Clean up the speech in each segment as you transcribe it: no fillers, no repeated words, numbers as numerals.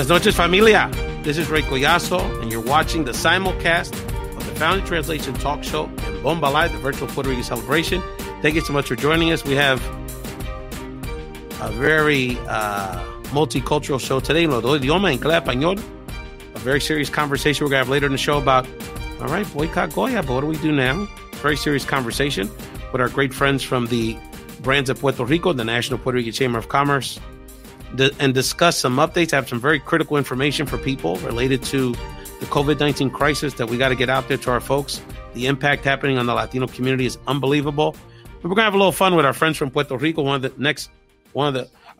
Buenas noches, familia. This is Rico, and you're watching the simulcast of the Founding Translation Talk Show and Bomba Live, the virtual Puerto Rican celebration. Thank you so much for joining us. We have a very multicultural show today. Lo doy idioma inglés español. A very serious conversation we're going to have later in the show about, all right, boycott Goya, but what do we do now? Very serious conversation with our great friends from the Brands of Puerto Rico, the National Puerto Rican Chamber of Commerce, and discuss some updates. I have some very critical information for people related to the COVID-19 crisis that we got to get out there to our folks. The impact happening on the Latino community is unbelievable. But we're going to have a little fun with our friends from Puerto Rico, a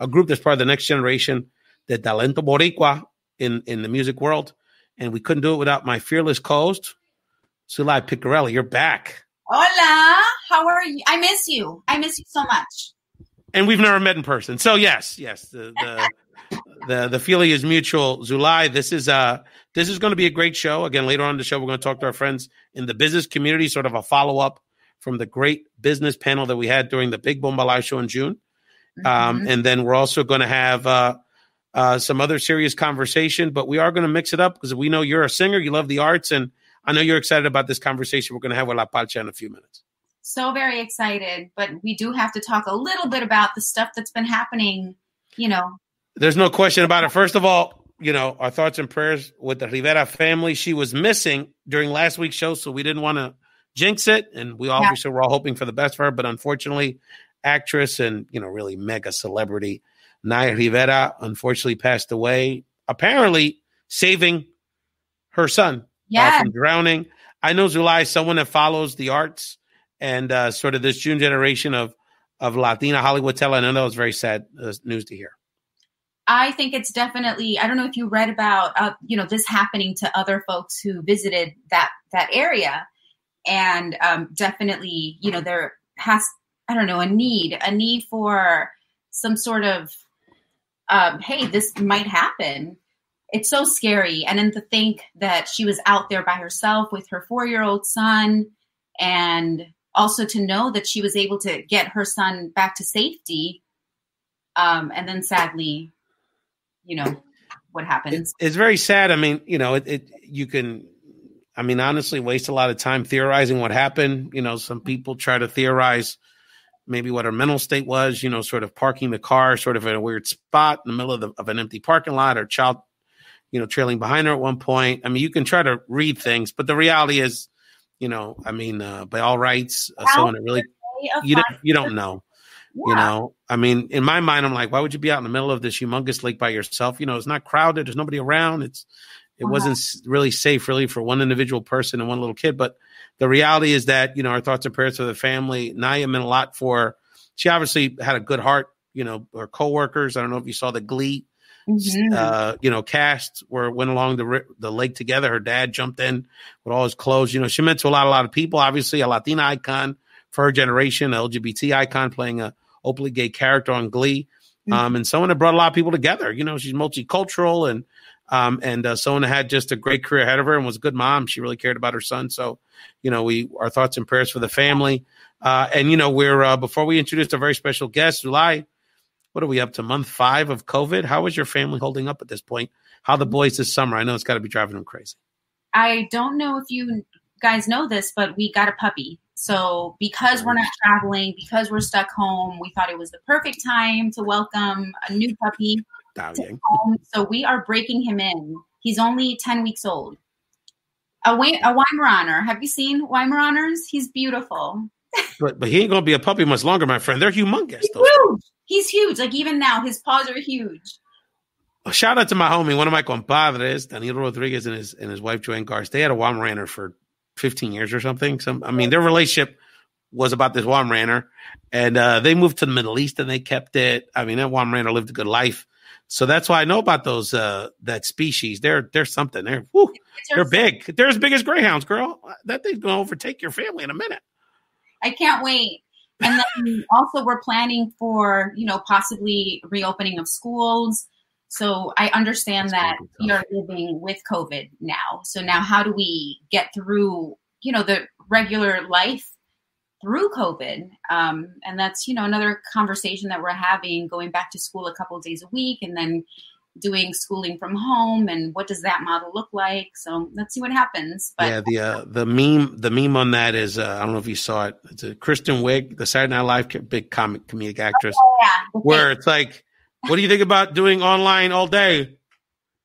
group that's part of the next generation, the Talento Boricua in the music world. And we couldn't do it without my fearless co-host, Sulaih Picorelli. You're back. Hola, how are you? I miss you. I miss you so much. And we've never met in person. So yes, the feeling is mutual. Sulaih, this is going to be a great show. Again, later on in the show, we're going to talk to our friends in the business community, sort of a follow-up from the great business panel that we had during the Big Bomba Live show in June. And then we're also going to have some other serious conversation, but we are going to mix it up because we know you're a singer, you love the arts, and I know you're excited about this conversation we're going to have with La Parcha in a few minutes. So very excited, but we do have to talk a little bit about the stuff that's been happening, There's no question about it. First of all, our thoughts and prayers with the Rivera family. She was missing during last week's show, so we didn't want to jinx it, and we obviously were all hoping for the best for her, but unfortunately, actress and, really mega celebrity Naya Rivera unfortunately passed away, apparently saving her son from drowning. I know Sulaih is someone that follows the arts and sort of this June generation of Latina Hollywood talent. I know that was very sad news to hear. I think it's definitely, I don't know if you read about, this happening to other folks who visited that area. And definitely, there has, a need for some sort of, hey, this might happen. It's so scary. And then to think that she was out there by herself with her 4-year-old son, and also to know that she was able to get her son back to safety. And then sadly, what happens. It's very sad. I mean, you can, honestly waste a lot of time theorizing what happened. Some people try to theorize maybe what her mental state was, sort of parking the car sort of in a weird spot in the middle of an empty parking lot, or child, trailing behind her at one point. You can try to read things, but the reality is, by all rights, someone that really, you don't know. Yeah. In my mind, I'm like, why would you be out in the middle of this humongous lake by yourself? It's not crowded. There's nobody around. It wasn't really safe really for one individual person and one little kid. But the reality is that, our thoughts and prayers for the family. Naya meant a lot for, she obviously had a good heart, her coworkers. I don't know if you saw the Glee, cast where went along the lake together. Her dad jumped in with all his clothes. She meant to a lot of people, obviously a Latina icon for her generation, an LGBT icon playing a openly gay character on Glee. And someone that brought a lot of people together. She's multicultural and someone that had just a great career ahead of her and was a good mom. She really cared about her son. So, our thoughts and prayers for the family. We're, before we introduce a very special guest, Sulaih, what are we up to, month 5 of COVID? How is your family holding up at this point? How are the boys this summer? I know it's got to be driving them crazy. I don't know if you guys know this, but we got a puppy. So because we're not traveling, because we're stuck home, we thought it was the perfect time to welcome a new puppy to home. So we are breaking him in. He's only 10 weeks old. A Weimaraner. Have you seen Weimaraners? He's beautiful. But he ain't going to be a puppy much longer, my friend. They're humongous. He's huge. Like even now, his paws are huge. Shout out to my homie, one of my compadres, Danilo Rodriguez and his wife, Joanne Garst. They had a Weimaraner for 15 years or something. Their relationship was about this Weimaraner, and they moved to the Middle East and they kept it. That Weimaraner lived a good life. So that's why I know about those, that species. They're something. They're big. They're as big as greyhounds, girl. That thing's going to overtake your family in a minute. I can't wait. And then also we're planning for, possibly reopening of schools. So I understand that we are living with COVID now. So now how do we get through, the regular life through COVID? And that's, another conversation that we're having, going back to school a couple of days a week and then doing schooling from home, and what does that model look like? So let's see what happens. But yeah, the meme on that is I don't know if you saw it. It's a Kristen Wiig, the Saturday Night Live big comedic actress, where it's like, what do you think about doing online all day?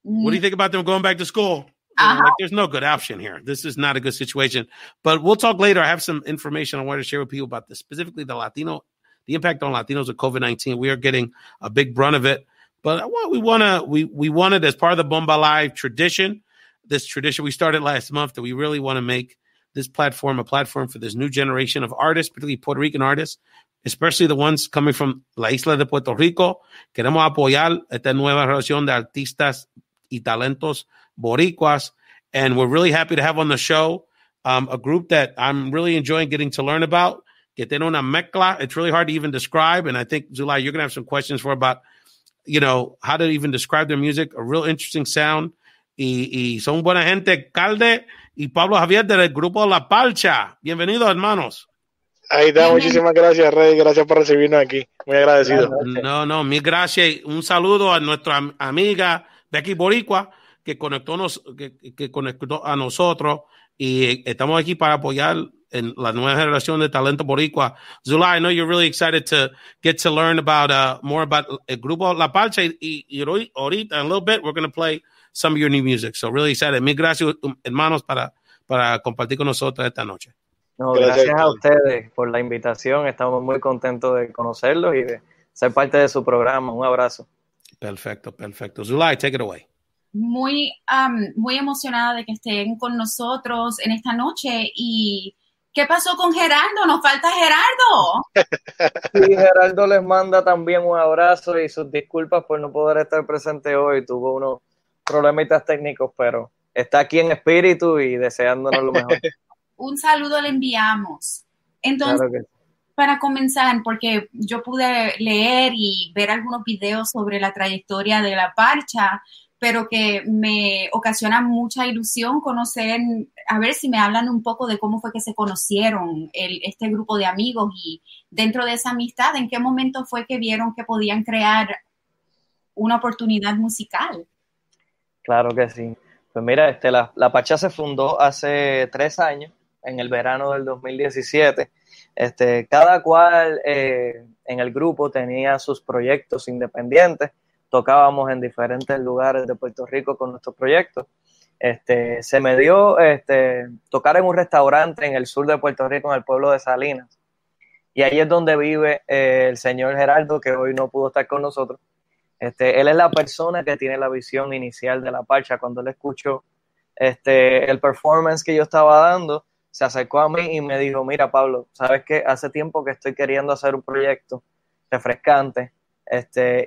What do you think about them going back to school? Like, there's no good option here. This is not a good situation. But we'll talk later. I have some information I want to share with people about this, specifically the impact on Latinos with COVID-19. We are getting a big brunt of it. But we wanted, as part of the Bomba Live tradition, this tradition we started last month, that we really want to make this platform a platform for this new generation of artists, particularly Puerto Rican artists, especially the ones coming from la isla de Puerto Rico. Queremos apoyar esta nueva generación de artistas y talentos boricuas, and we're really happy to have on the show a group that I'm really enjoying getting to learn about. Que tiene una mezcla. It's really hard to even describe, and I think, Sulaih, you're going to have some questions for about, how to even describe their music. A real interesting sound. Y son buena gente, Calde y Pablo Javier del grupo La Parcha. Bienvenidos, hermanos. Ahí está, muchísimas gracias, Rey. Gracias por recibirnos aquí. Muy agradecido. No, mil gracias. Un saludo a nuestra amiga Becky Boricua, que conectó a nosotros, y estamos aquí para apoyar en la nueva generación de talento boricua. Sulaih, I know you're really excited to get to learn about more about el grupo La Parcha, y ahorita, in a little bit, we're going to play some of your new music. So really excited. Mil gracias, hermanos, para compartir con nosotros esta noche. No, gracias a ustedes por la invitación. Estamos muy contentos de conocerlos y de ser parte de su programa. Un abrazo. Perfecto. Sulaih, take it away. Muy emocionada de que estén con nosotros en esta noche. ¿Y qué pasó con Gerardo? Nos falta Gerardo. Sí, Gerardo les manda también un abrazo y sus disculpas por no poder estar presente hoy. Tuvo unos problemitas técnicos, pero está aquí en espíritu y deseándonos lo mejor. Un saludo le enviamos. Entonces, claro, para comenzar, porque yo pude leer y ver algunos videos sobre la trayectoria de La Parcha, pero que me ocasiona mucha ilusión conocer, a ver si me hablan un poco de cómo fue que se conocieron este grupo de amigos, y dentro de esa amistad, ¿en qué momento fue que vieron que podían crear una oportunidad musical? Claro que sí. Pues mira, La Parcha se fundó hace 3 años, en el verano del 2017. Cada cual en el grupo tenía sus proyectos independientes. Tocábamos en diferentes lugares de Puerto Rico con nuestros proyectos. Se me dio tocar en un restaurante en el sur de Puerto Rico, en el pueblo de Salinas. Y ahí es donde vive el señor Gerardo, que hoy no pudo estar con nosotros. Él es la persona que tiene la visión inicial de La Parcha. Cuando él escuchó el performance que yo estaba dando, se acercó a mí y me dijo: mira, Pablo, ¿sabes qué? Hace tiempo que estoy queriendo hacer un proyecto refrescante,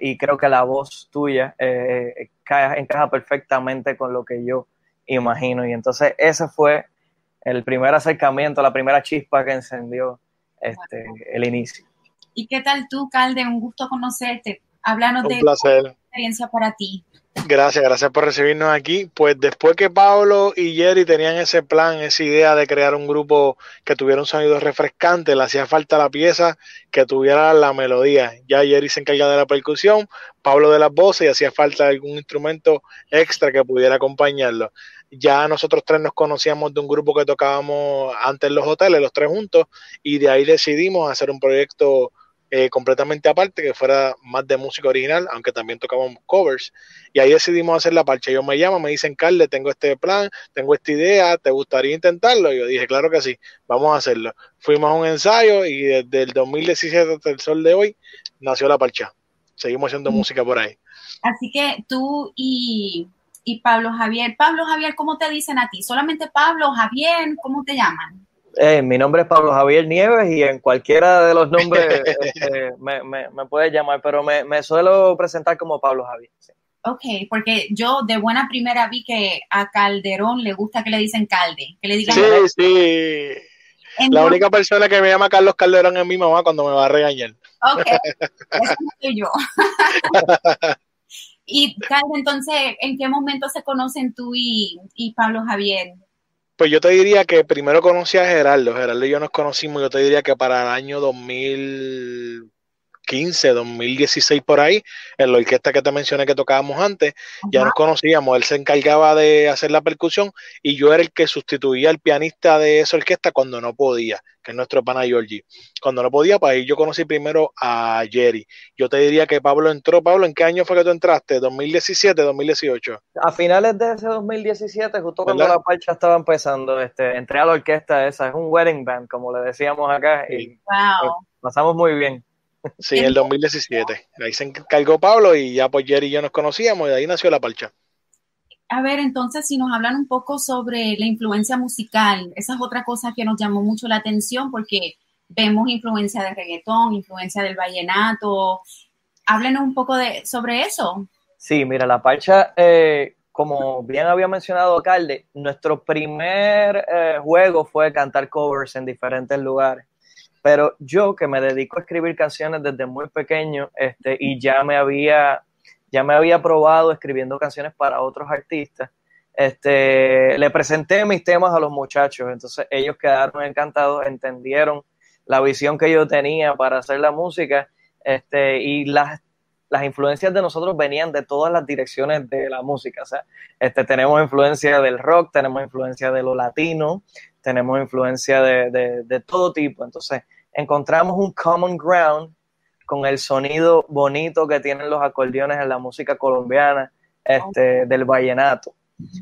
y creo que la voz tuya encaja perfectamente con lo que yo imagino. Y entonces ese fue el primer acercamiento, la primera chispa que encendió el inicio. ¿Y qué tal tú, Calde? Un gusto conocerte. Háblanos de la experiencia para ti. Gracias por recibirnos aquí. Pues después que Pablo y Jerry tenían ese plan, esa idea de crear un grupo que tuviera un sonido refrescante, le hacía falta la pieza que tuviera la melodía. Ya Jerry se encarga de la percusión, Pablo de las voces, y hacía falta algún instrumento extra que pudiera acompañarlo. Ya nosotros 3 nos conocíamos de un grupo que tocábamos antes en los hoteles, los 3 juntos, y de ahí decidimos hacer un proyecto completamente aparte, que fuera más de música original, aunque también tocábamos covers, y ahí decidimos hacer La Parcha. Ellos me llaman, me dicen: Calde, tengo este plan, tengo esta idea, ¿te gustaría intentarlo? Y yo dije: claro que sí, vamos a hacerlo. Fuimos a un ensayo y desde el 2017 hasta el sol de hoy nació La Parcha. Seguimos haciendo música por ahí. Así que tú y Pablo Javier, ¿cómo te dicen a ti? ¿Solamente Pablo, Javier? ¿Cómo te llaman? Mi nombre es Pablo Javier Nieves, y en cualquiera de los nombres me puedes llamar, pero me suelo presentar como Pablo Javier. Sí. Ok, porque yo de buena primera vi que a Calderón le gusta que le dicen Calde. Que le digan sí. Entonces, la única persona que me llama Carlos Calderón es mi mamá cuando me va a regañar. Ok, eso soy yo. Y Calde, entonces, ¿en qué momento se conocen tú y Pablo Javier? Pues yo te diría que primero conocí a Gerardo y yo nos conocimos, yo te diría que para el año 2015, 2015, 2016 por ahí, en la orquesta que te mencioné que tocábamos antes. Ya nos conocíamos, él se encargaba de hacer la percusión y yo era el que sustituía al pianista de esa orquesta cuando no podía, que es nuestro pana Georgie. Cuando no podía, pues ahí yo conocí primero a Jerry. Yo te diría que Pablo entró. Pablo, ¿en qué año fue que tú entraste? ¿2017, 2018? A finales de ese 2017, justo cuando ¿verdad? La Parcha estaba empezando, entré a la orquesta esa, es un wedding band, como le decíamos acá, Sí. y pasamos muy bien. Sí, el 2017. Ahí se encargó Pablo y ya pues Jerry y yo nos conocíamos y de ahí nació La Parcha. A ver, entonces, si nos hablan un poco sobre la influencia musical, esa es otra cosa que nos llamó mucho la atención porque vemos influencia de reggaetón, influencia del vallenato. Háblenos un poco sobre eso. Sí, mira, La Parcha, como bien había mencionado Calde, nuestro primer juego fue cantar covers en diferentes lugares. Pero yo, que me dedico a escribir canciones desde muy pequeño, y ya me había probado escribiendo canciones para otros artistas, le presenté mis temas a los muchachos, entonces ellos quedaron encantados, entendieron la visión que yo tenía para hacer la música, y las influencias de nosotros venían de todas las direcciones de la música. O sea, tenemos influencia del rock, tenemos influencia de lo latino, tenemos influencia de todo tipo. Entonces, encontramos un common ground con el sonido bonito que tienen los acordeones en la música colombiana, del vallenato.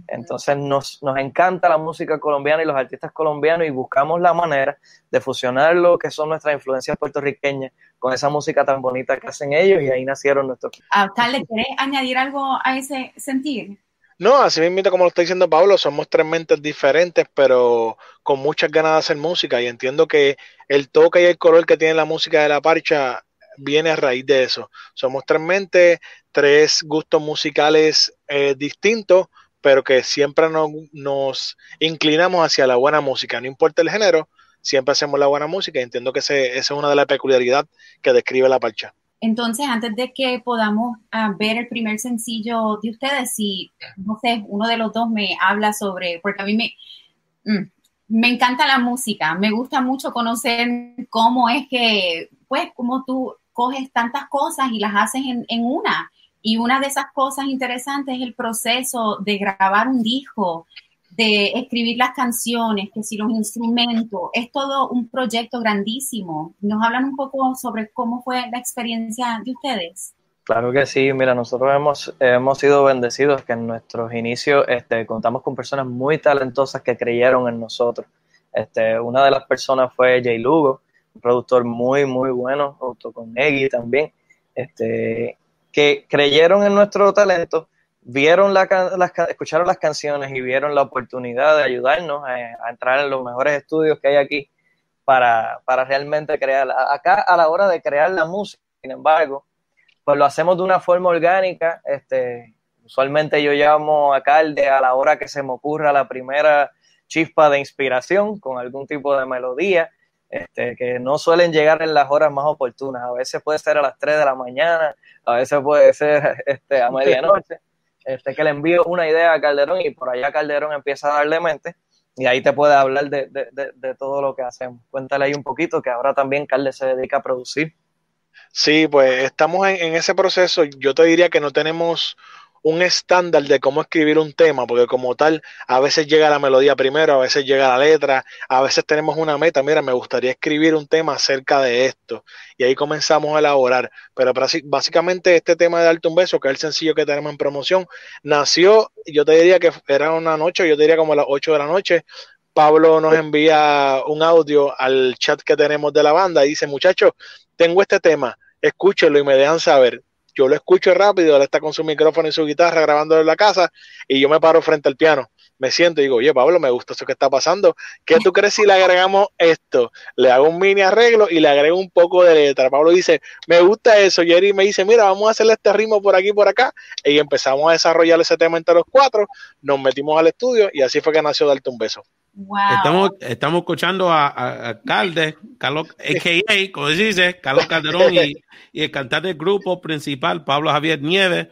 Entonces nos encanta la música colombiana y los artistas colombianos y buscamos la manera de fusionar lo que son nuestras influencias puertorriqueñas con esa música tan bonita que hacen ellos, y ahí nacieron nuestros. Calde, ¿quieres añadir algo a ese sentir? No, así mismo como lo está diciendo Pablo, somos tres mentes diferentes, pero con muchas ganas de hacer música, y entiendo que el toque y el color que tiene la música de La Parcha viene a raíz de eso. Somos tres mentes, tres gustos musicales distintos, pero que siempre nos inclinamos hacia la buena música, no importa el género, siempre hacemos la buena música, y entiendo que esa es una de las peculiaridades que describe La Parcha. Entonces, antes de que podamos ver el primer sencillo de ustedes, si, no sé, uno de los dos me habla sobre, porque a mí me encanta la música, me gusta mucho conocer cómo es que, pues, cómo tú coges tantas cosas y las haces en una. Y una de esas cosas interesantes es el proceso de grabar un disco, de escribir las canciones, que si los instrumentos, es todo un proyecto grandísimo. ¿Nos hablan un poco sobre cómo fue la experiencia de ustedes? Claro que sí, mira, nosotros hemos sido bendecidos que en nuestros inicios contamos con personas muy talentosas que creyeron en nosotros. Una de las personas fue Jay Lugo, un productor muy, muy bueno, junto con Eggy también, que creyeron en nuestro talento, vieron escucharon las canciones y vieron la oportunidad de ayudarnos a entrar en los mejores estudios que hay aquí para realmente crear. Acá, a la hora de crear la música, sin embargo, pues lo hacemos de una forma orgánica. Usualmente yo llamo a Calde a la hora que se me ocurra la primera chispa de inspiración con algún tipo de melodía, que no suelen llegar en las horas más oportunas. A veces puede ser a las 3 de la mañana, a veces puede ser a medianoche, que le envío una idea a Calderón y por allá Calderón empieza a darle mente y ahí te puede hablar de todo lo que hacemos. Cuéntale ahí un poquito, que ahora también Calde se dedica a producir. Sí, pues estamos en ese proceso. Yo te diría que no tenemos un estándar de cómo escribir un tema, porque como tal, a veces llega la melodía primero, a veces llega la letra, a veces tenemos una meta, mira, me gustaría escribir un tema acerca de esto, y ahí comenzamos a elaborar. Pero básicamente este tema de Darte un Beso, que es el sencillo que tenemos en promoción, nació, yo te diría que era una noche, yo te diría como a las 8 de la noche. Pablo nos envía un audio al chat que tenemos de la banda y dice, muchachos, tengo este tema, escúchenlo y me dejan saber. Yo lo escucho rápido, él está con su micrófono y su guitarra grabándolo en la casa, y yo me paro frente al piano, me siento y digo, oye Pablo, me gusta eso que está pasando, ¿qué tú crees si le agregamos esto? Le hago un mini arreglo y le agrego un poco de letra. Pablo dice, me gusta eso. Jerry me dice, mira, vamos a hacerle este ritmo por aquí y por acá, y empezamos a desarrollar ese tema entre los cuatro, nos metimos al estudio y así fue que nació Darte un Beso. Wow. Estamos escuchando a Calde, Carlos, a.k.a., como se dice, Carlos Calderón, y el cantante del grupo principal, Pablo Javier Nieves.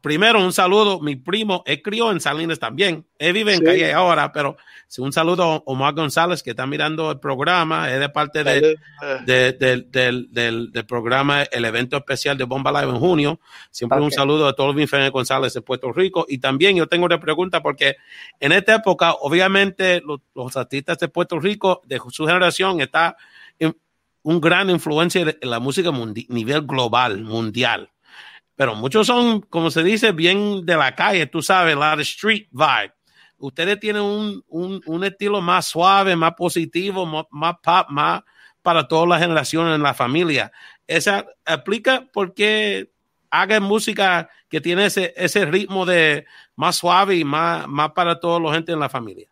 Primero, un saludo. Mi primo, él crió en Salinas también. Él vive en Calle ahora, pero un saludo a Omar González, que está mirando el programa. Es de parte del programa, el evento especial de Bomba Live en junio. Siempre un saludo a todos mis fans González de Puerto Rico. Y también yo tengo una pregunta, porque en esta época, obviamente, los artistas de Puerto Rico, de su generación, está un gran influencia en la música nivel global, mundial. Pero muchos son, como se dice, bien de la calle, tú sabes, la street vibe. Ustedes tienen un estilo más suave, más positivo, más pop, más para todas las generaciones en la familia. ¿Esa aplica porque hagan música que tiene ese ritmo de más suave y más para toda la gente en la familia?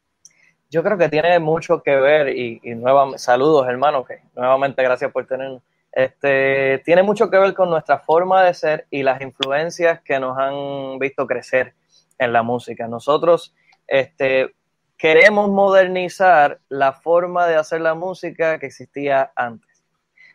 Yo creo que tiene mucho que ver, y nuevamente, saludos hermanos, que nuevamente gracias por tenernos. Tiene mucho que ver con nuestra forma de ser y las influencias que nos han visto crecer en la música. Nosotros queremos modernizar la forma de hacer la música que existía antes.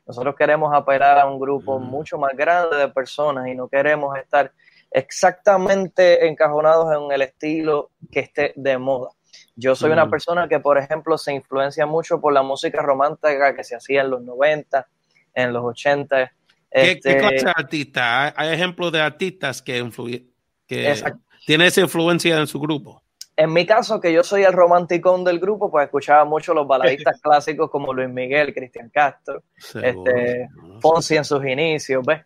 Nosotros queremos apelar a un grupo mucho más grande de personas y no queremos estar exactamente encajonados en el estilo que esté de moda. Yo soy una persona que, por ejemplo, se influencia mucho por la música romántica que se hacía en los 90, en los 80. ¿Qué clase de artista? ¿Hay ejemplos de artistas que tienen esa influencia en su grupo? En mi caso, que yo soy el romanticón del grupo, pues escuchaba mucho los baladistas clásicos como Luis Miguel, Cristian Castro, Fonsi en sus inicios, ¿ves?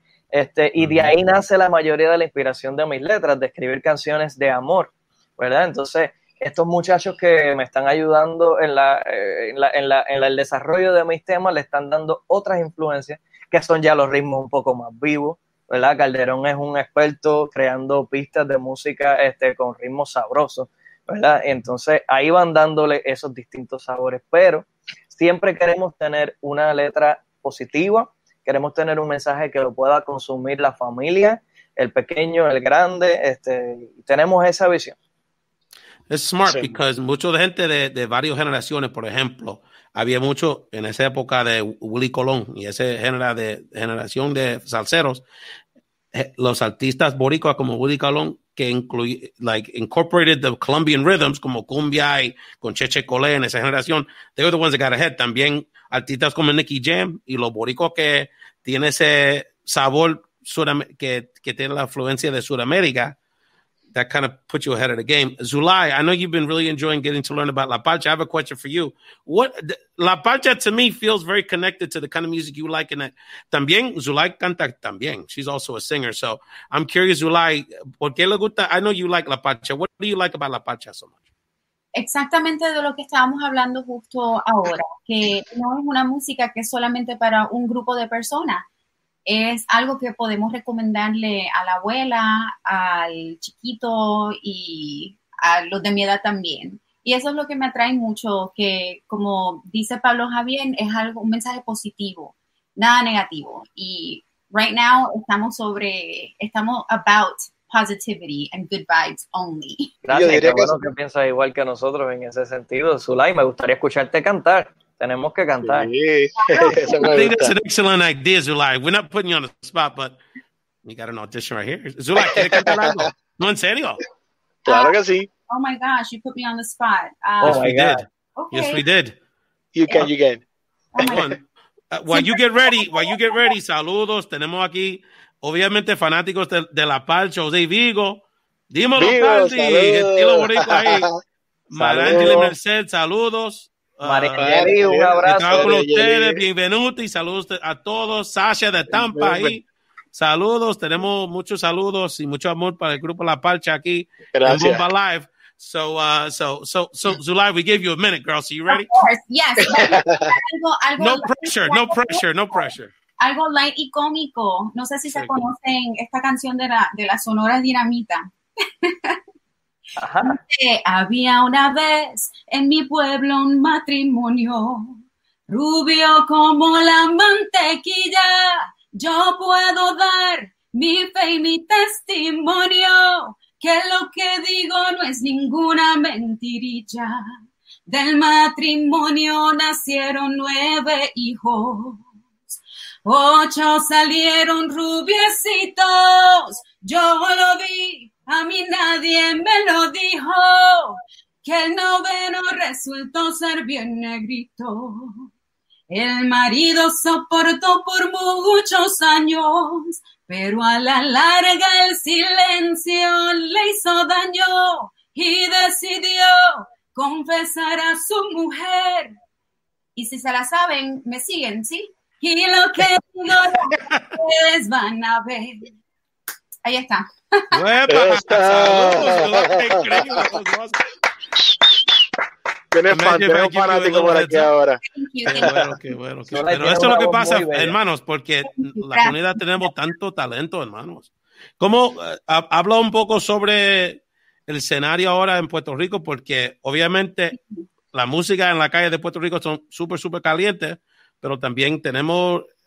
Y de ahí nace la mayoría de la inspiración de mis letras, de escribir canciones de amor, ¿verdad? Entonces, estos muchachos que me están ayudando en el desarrollo de mis temas le están dando otras influencias que son ya los ritmos un poco más vivos, ¿verdad? Calderón es un experto creando pistas de música con ritmos sabrosos, ¿verdad? Entonces ahí van dándole esos distintos sabores, pero siempre queremos tener una letra positiva, queremos tener un mensaje que lo pueda consumir la familia, el pequeño, el grande, tenemos esa visión. Es smart, because mucha gente de varias generaciones, por ejemplo, había mucho en esa época de Willy Colón y esa generación de salseros, los artistas boricuas como Willy Colón, que incorporated the Colombian rhythms como cumbia y con Cheche Colé en esa generación. They were the ones that got ahead. También artistas como Nicky Jam y los boricuas que tienen ese sabor que tiene la influencia de Sudamérica. That kind of put you ahead of the game. Sulaih, I know you've been really enjoying getting to learn about La Parcha. I have a question for you. La Parcha to me feels very connected to the kind of music you like. And también, Sulaih canta también. She's also a singer. So I'm curious, Sulaih, ¿por qué le gusta? I know you like La Parcha. What do you like about La Parcha so much? Exactamente de lo que estábamos hablando justo ahora, que no es una música que es solamente para un grupo de personas. Es algo que podemos recomendarle a la abuela, al chiquito y a los de mi edad también. Y eso es lo que me atrae mucho, que como dice Pablo Javier, es un mensaje positivo, nada negativo. Y right now estamos about positivity and good vibes only. Gracias, qué bueno que piensas igual que nosotros en ese sentido. Sulaih, me gustaría escucharte cantar. Tenemos que cantar. Sí. I think that's an excellent idea, Sulaih. We're not putting you on the spot, but you got an audition right here. Sulaih, ¿quieres cantar algo? No, en serio. Claro que sí. Oh my gosh, you put me on the spot. Yes, we did. Okay. Yes, we did. You can. While you get ready, saludos. Tenemos aquí, obviamente, fanáticos de La Parcha, José Vigo. Dímelo, Calde, estilo boricua ahí. Marangeli Merced, saludos. María, un abrazo. Estaba con ustedes, bienvenidos y saludos a todos. Sasha de Tampa ahí. Saludos, tenemos muchos saludos y mucho amor para el grupo La Parcha aquí en Bomba Live. So Sulaih, we gave you a minute, girl. So you ready? Of course, yes. No pressure. Algo light y cómico. No sé si se conocen esta canción de la Sonora Dinamita. Ajá. Había una vez en mi pueblo un matrimonio, rubio como la mantequilla. Yo puedo dar mi fe y mi testimonio, que lo que digo no es ninguna mentirilla. Del matrimonio nacieron 9 hijos. 8 salieron rubiecitos, yo lo vi, a mí nadie me lo dijo, que el 9º resultó ser bien negrito. El marido soportó por muchos años, pero a la larga el silencio le hizo daño y decidió confesar a su mujer. Y si se la saben, me siguen, ¿sí? Y lo que digo ustedes van a ver. Ahí está. Tienes fanático por aquí ahora. Qué bueno. Pero esto es lo que pasa, hermanos, porque la comunidad tenemos tanto talento, hermanos. ¿Cómo habla un poco sobre el escenario ahora en Puerto Rico? Porque obviamente la música en la calle de Puerto Rico son súper calientes, pero también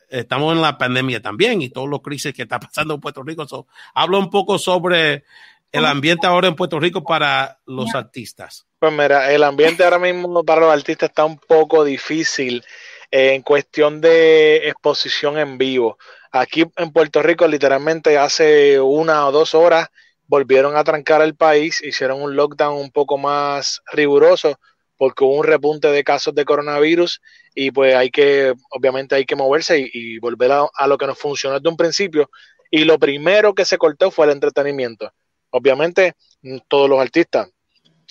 estamos en la pandemia también y todos los crisis que está pasando en Puerto Rico. Habla un poco sobre el ambiente ahora en Puerto Rico para los artistas. Pues mira, el ambiente ahora mismo para los artistas está un poco difícil en cuestión de exposición en vivo. Aquí en Puerto Rico literalmente hace 1 o 2 horas volvieron a trancar el país, hicieron un lockdown un poco más riguroso porque hubo un repunte de casos de coronavirus y pues obviamente hay que moverse y volver a lo que nos funcionó desde un principio. Y lo primero que se cortó fue el entretenimiento. Obviamente todos los artistas,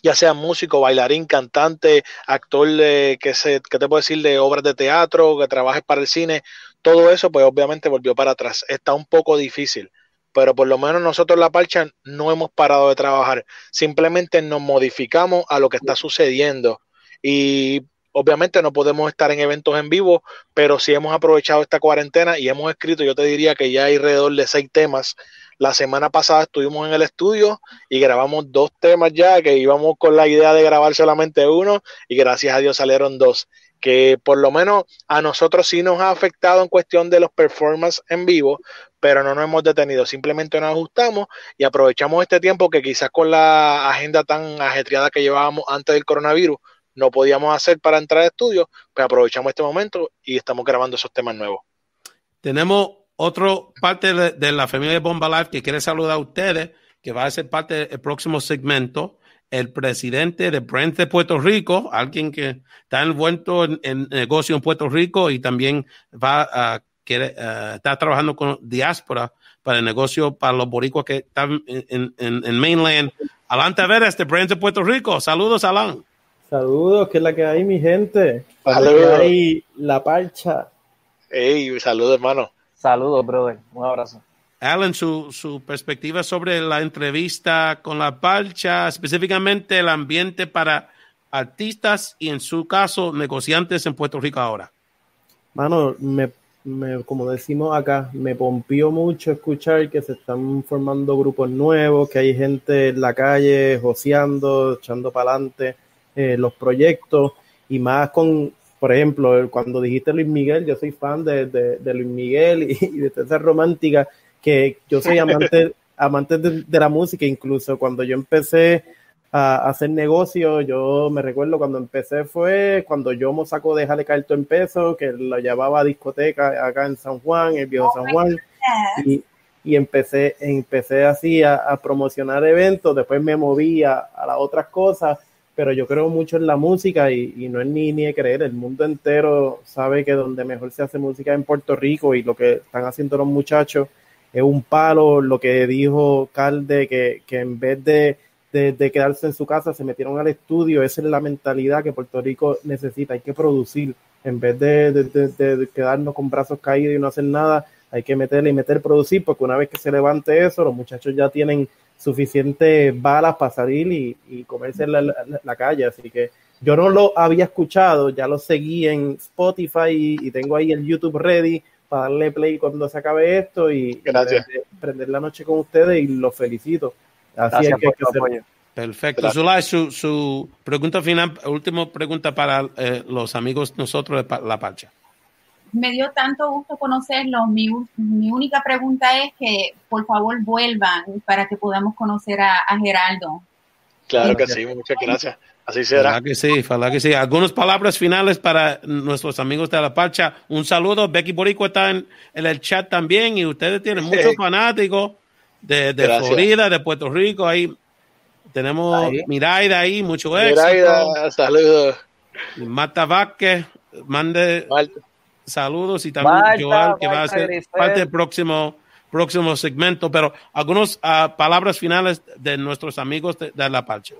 ya sea músico, bailarín, cantante, actor, ¿qué te puedo decir? De obras de teatro, que trabajes para el cine, todo eso pues obviamente volvió para atrás. Está un poco difícil, pero por lo menos nosotros en La Parcha no hemos parado de trabajar, simplemente nos modificamos a lo que está sucediendo y obviamente no podemos estar en eventos en vivo, pero sí hemos aprovechado esta cuarentena y hemos escrito, yo te diría que ya hay alrededor de 6 temas. La semana pasada estuvimos en el estudio y grabamos 2 temas ya, que íbamos con la idea de grabar solamente uno y gracias a Dios salieron 2, que por lo menos a nosotros sí nos ha afectado en cuestión de los performances en vivo, pero no nos hemos detenido, simplemente nos ajustamos y aprovechamos este tiempo que quizás con la agenda tan ajetreada que llevábamos antes del coronavirus no podíamos hacer para entrar al estudio, pues aprovechamos este momento y estamos grabando esos temas nuevos. Tenemos otro parte de la familia de Bomba Live que quiere saludar a ustedes, que va a ser parte del próximo segmento, el presidente de Brand de Puerto Rico, alguien que está envuelto en negocio en Puerto Rico y también está trabajando con diáspora para el negocio para los boricuas que están en mainland. Alan Taveras de Brand de Puerto Rico. Saludos, Alan. Saludos, que es la que hay, mi gente. Saludos. Hay La Parcha. Hey, saludos, hermano. Saludos, brother. Un abrazo. Alan, su perspectiva sobre la entrevista con La Parcha, específicamente el ambiente para artistas y, en su caso, negociantes en Puerto Rico ahora. Mano, como decimos acá, me pompió mucho escuchar que se están formando grupos nuevos, que hay gente en la calle joseando, echando para adelante los proyectos, y más con, por ejemplo, cuando dijiste Luis Miguel, yo soy fan de Luis Miguel y de esa romántica, que yo soy amante de la música. Incluso cuando yo empecé a hacer negocio, yo me recuerdo cuando empecé fue cuando yo me sacó de Jale Carto en Peso, que lo llevaba a discoteca acá en San Juan, el viejo San Juan, y empecé así a promocionar eventos. Después me moví a las otras cosas, pero yo creo mucho en la música y no es ni creer. El mundo entero sabe que donde mejor se hace música es en Puerto Rico, y lo que están haciendo los muchachos es un palo. Lo que dijo Calde, que en vez de quedarse en su casa se metieron al estudio. Esa es la mentalidad que Puerto Rico necesita. Hay que producir, en vez de quedarnos con brazos caídos y no hacer nada. Hay que producir, porque una vez que se levante eso, los muchachos ya tienen suficientes balas para salir y comerse la calle. Así que yo no lo había escuchado, ya lo seguí en Spotify y tengo ahí el YouTube ready para darle play cuando se acabe esto y prender la noche con ustedes, y los felicito. Así es que hacer. Perfecto. Sulaih, su pregunta final, última pregunta para los amigos nosotros de La Parcha. Me dio tanto gusto conocerlos. Mi única pregunta es que por favor vuelvan para que podamos conocer a Geraldo. Claro que sí, muchas gracias. Así será. Ojalá que sí. Algunas palabras finales para nuestros amigos de La Parcha. Un saludo. Becky Boricua está en el chat también y ustedes tienen muchos fanáticos de Florida, de Puerto Rico. Ahí tenemos Miraida ahí, mucho éxito. Miraida, saludos. Y Marta Vázquez, mande saludos y también Marta, Joel, que va a ser Grisel. parte del próximo segmento. Pero algunas palabras finales de nuestros amigos de La Parcha.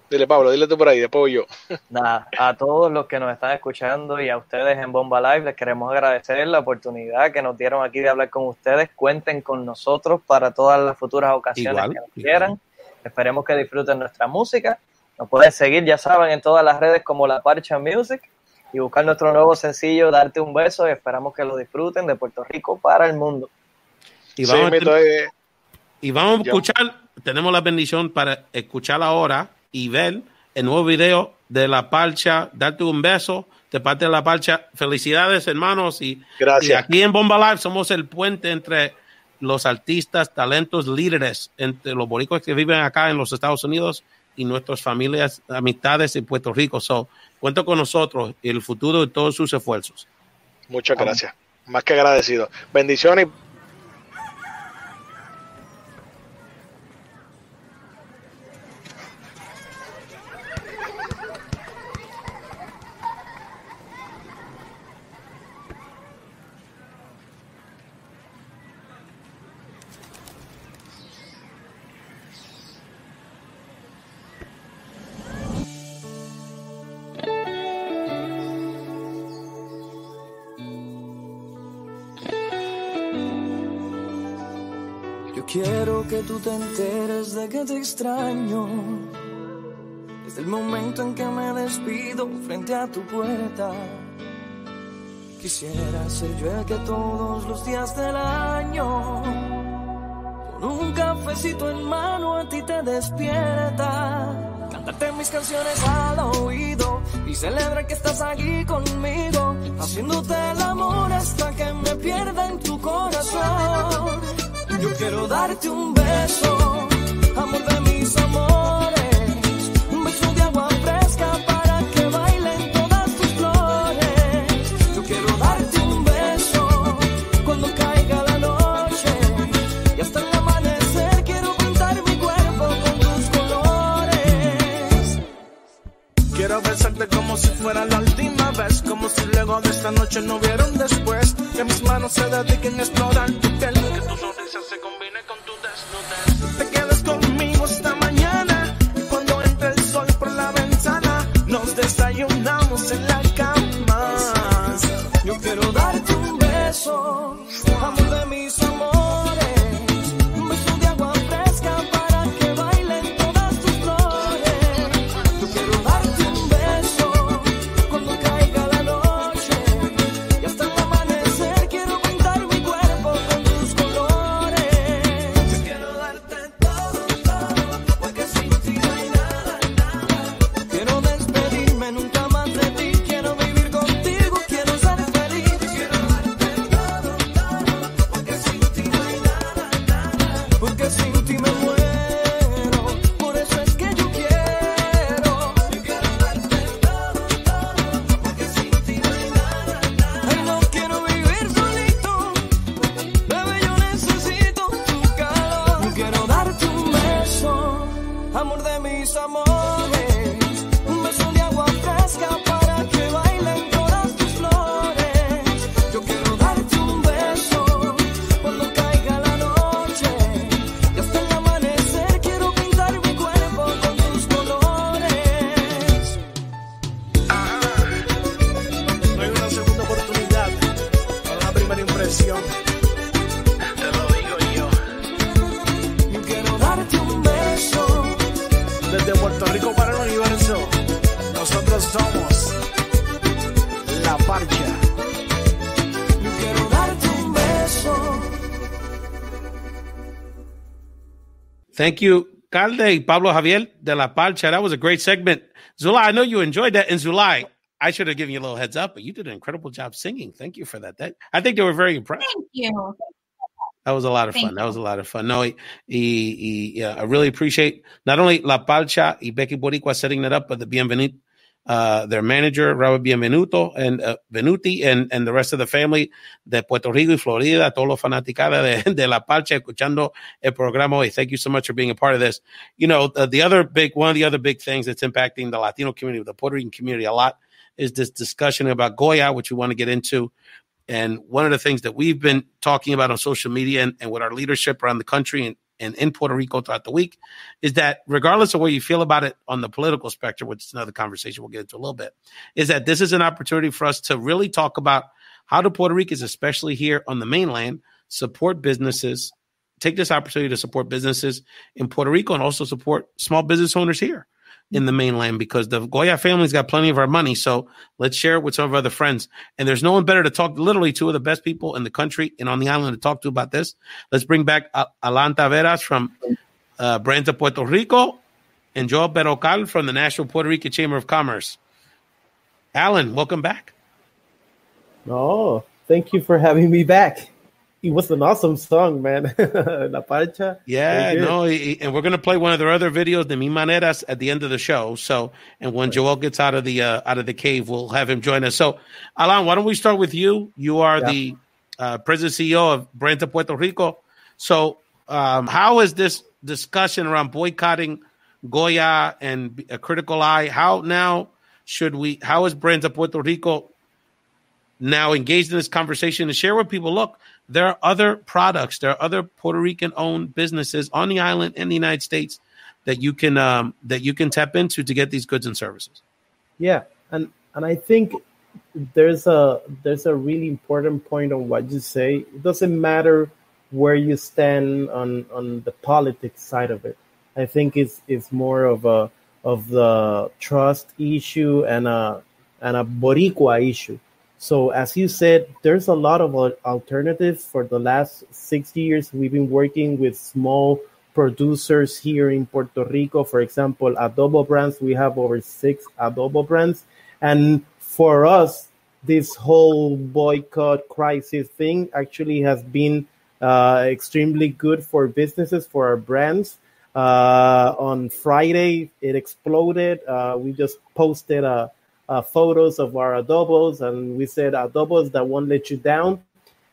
Dile, Pablo, dile tú por ahí, después voy yo. Nada, a todos los que nos están escuchando y a ustedes en Bomba Live les queremos agradecer la oportunidad que nos dieron aquí de hablar con ustedes. Cuenten con nosotros para todas las futuras ocasiones que nos quieran. Esperemos que disfruten nuestra música. Nos pueden seguir, ya saben, en todas las redes como La Parcha Music y buscar nuestro nuevo sencillo Darte un Beso, y esperamos que lo disfruten, de Puerto Rico para el mundo. Y vamos a escuchar, tenemos la bendición para escuchar ahora y ver el nuevo video de La Parcha, Darte un Beso, de parte de La Parcha. Felicidades, hermanos. Gracias. Y aquí en Bomba Live somos el puente entre los artistas, talentos, líderes, entre los boricuas que viven acá en los Estados Unidos y nuestras familias, amistades en Puerto Rico. Cuento con nosotros y el futuro de todos sus esfuerzos. Muchas gracias. Más que agradecido. Bendiciones. Quiero que tú te enteres de que te extraño. Desde el momento en que me despido frente a tu puerta. Quisiera ser yo el que todos los días del año, con un cafecito en mano, a ti te despierta. Cantarte mis canciones al oído y celebrar que estás aquí conmigo, haciéndote el amor hasta que me pierda en tu corazón. Yo quiero darte un beso, amor de mis amores, un beso de agua fresca para que bailen todas tus flores. Yo quiero darte un beso cuando caiga la noche y hasta el amanecer quiero pintar mi cuerpo con tus colores. Quiero besarte como si fuera la última vez, como si luego de esta noche no hubiera un después. Que mis manos se dediquen a explorar tu piel, que tu sonrisa se combine con tu desnudez. Te quedes conmigo esta mañana y cuando entre el sol por la ventana nos desayunamos en la cama. Yo quiero darte un beso, amor de mis amores, un beso de agua fresca para que bailen todas tus flores. Yo quiero darte un beso cuando caiga la noche y hasta el amanecer quiero pintar mi cuerpo con tus colores. Yo quiero darte todo, porque sin ti no hay nada, nada. Quiero despedirme nunca más de ti, quiero vivir contigo, quiero ser feliz. Quiero darte todo, porque sin ti no hay nada, nada. Porque sin ti me muero, por eso es que yo quiero. Yo quiero darte todo, porque sin ti no hay nada, nada. Ay, no quiero vivir solito, bebé, yo necesito tu calor. Yo quiero darte un beso, amor de mis amores, un beso de agua fresca para que bailen todas tus flores. Yo quiero darte un beso cuando caiga la noche y hasta el amanecer quiero pintar mi cuerpo con tus colores. No hay una segunda oportunidad para la primera impresión. Te lo digo yo. Yo quiero darte un beso. Desde Puerto Rico para el universo, nosotros somos La Parcha. Yo quiero darte un beso. Thank you, Calde y Pablo Javier de La Parcha. That was a great segment. Sulaih, I know you enjoyed that. And Sulaih, I should have given you a little heads up, but you did an incredible job singing. Thank you for that. I think they were very impressed. Thank you. That was a lot of fun. That was a lot of fun. No, I really appreciate not only La Parcha y Becky Boricua setting that up, but the Bienvenido, their manager, Robert Bienvenuto, and Venuti, and the rest of the family de Puerto Rico y Florida, todos los fanaticada de La Parcha, escuchando el programa hoy. Thank you so much for being a part of this. You know, one of the other big things that's impacting the Latino community, the Puerto Rican community a lot, is this discussion about Goya, which we want to get into. And one of the things that we've been talking about on social media and with our leadership around the country and in Puerto Rico throughout the week is that regardless of what you feel about it on the political spectrum, which is another conversation we'll get into a little bit, is that this is an opportunity for us to really talk about how do Puerto Ricans, especially here on the mainland, support businesses, take this opportunity to support businesses in Puerto Rico and also support small business owners here in the mainland, because the Goya family's got plenty of our money. So let's share it with some of our other friends. And there's no one better to talk, literally two of the best people in the country and on the island to talk to about this. Let's bring back Alan Taveras from Brands of Puerto Rico and Joel Berrocal from the National Puerto Rican Chamber of Commerce. Alan, welcome back. Oh, thank you for having me back. It was an awesome song, man. La Parcha. Yeah, no, and we're going to play one of their other videos, de Mi Maneras, at the end of the show. So, and when Joel gets out of the cave, we'll have him join us. So, Alan, why don't we start with you? You are the president CEO of Brands of Puerto Rico. So, how is this discussion around boycotting Goya and a critical eye? How is Brands of Puerto Rico now engaged in this conversation to share with people? Look, there are other products, there are other Puerto Rican-owned businesses on the island in the United States that you can tap into to get these goods and services. Yeah, and I think there's a really important point on what you say. It doesn't matter where you stand on the politics side of it. I think it's more of the trust issue and a Boricua issue. So as you said, there's a lot of alternatives. For the last 6 years, we've been working with small producers here in Puerto Rico. For example, adobo brands, we have over 6 adobo brands. And for us, this whole boycott crisis thing actually has been extremely good for businesses, for our brands. On Friday, it exploded. We just posted photos of our adobos, and we said adobos that won't let you down,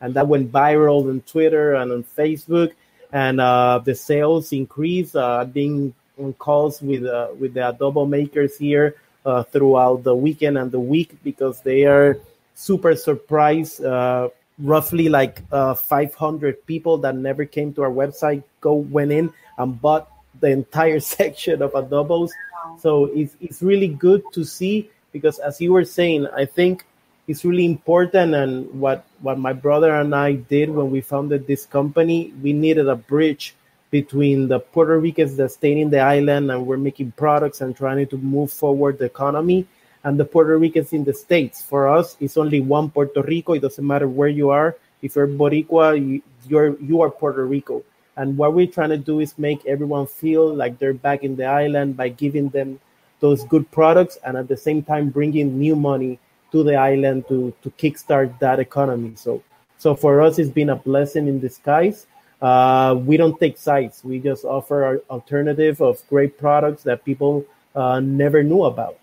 and that went viral on Twitter and on Facebook, and the sales increased. Being on calls with the adobo makers here throughout the weekend and the week, because they are super surprised. Roughly like 500 people that never came to our website went in and bought the entire section of adobos. So it's really good to see. Because as you were saying, I think it's really important, and what my brother and I did when we founded this company, we needed a bridge between the Puerto Ricans that stayed in the island and were making products and trying to move forward the economy, and the Puerto Ricans in the States. For us, it's only one Puerto Rico. It doesn't matter where you are. If you're Boricua, you are Puerto Rico. And what we're trying to do is make everyone feel like they're back in the island by giving them those good products, and at the same time bringing new money to the island to kickstart that economy. So for us, it's been a blessing in disguise. We don't take sides. We just offer our alternative of great products that people never knew about.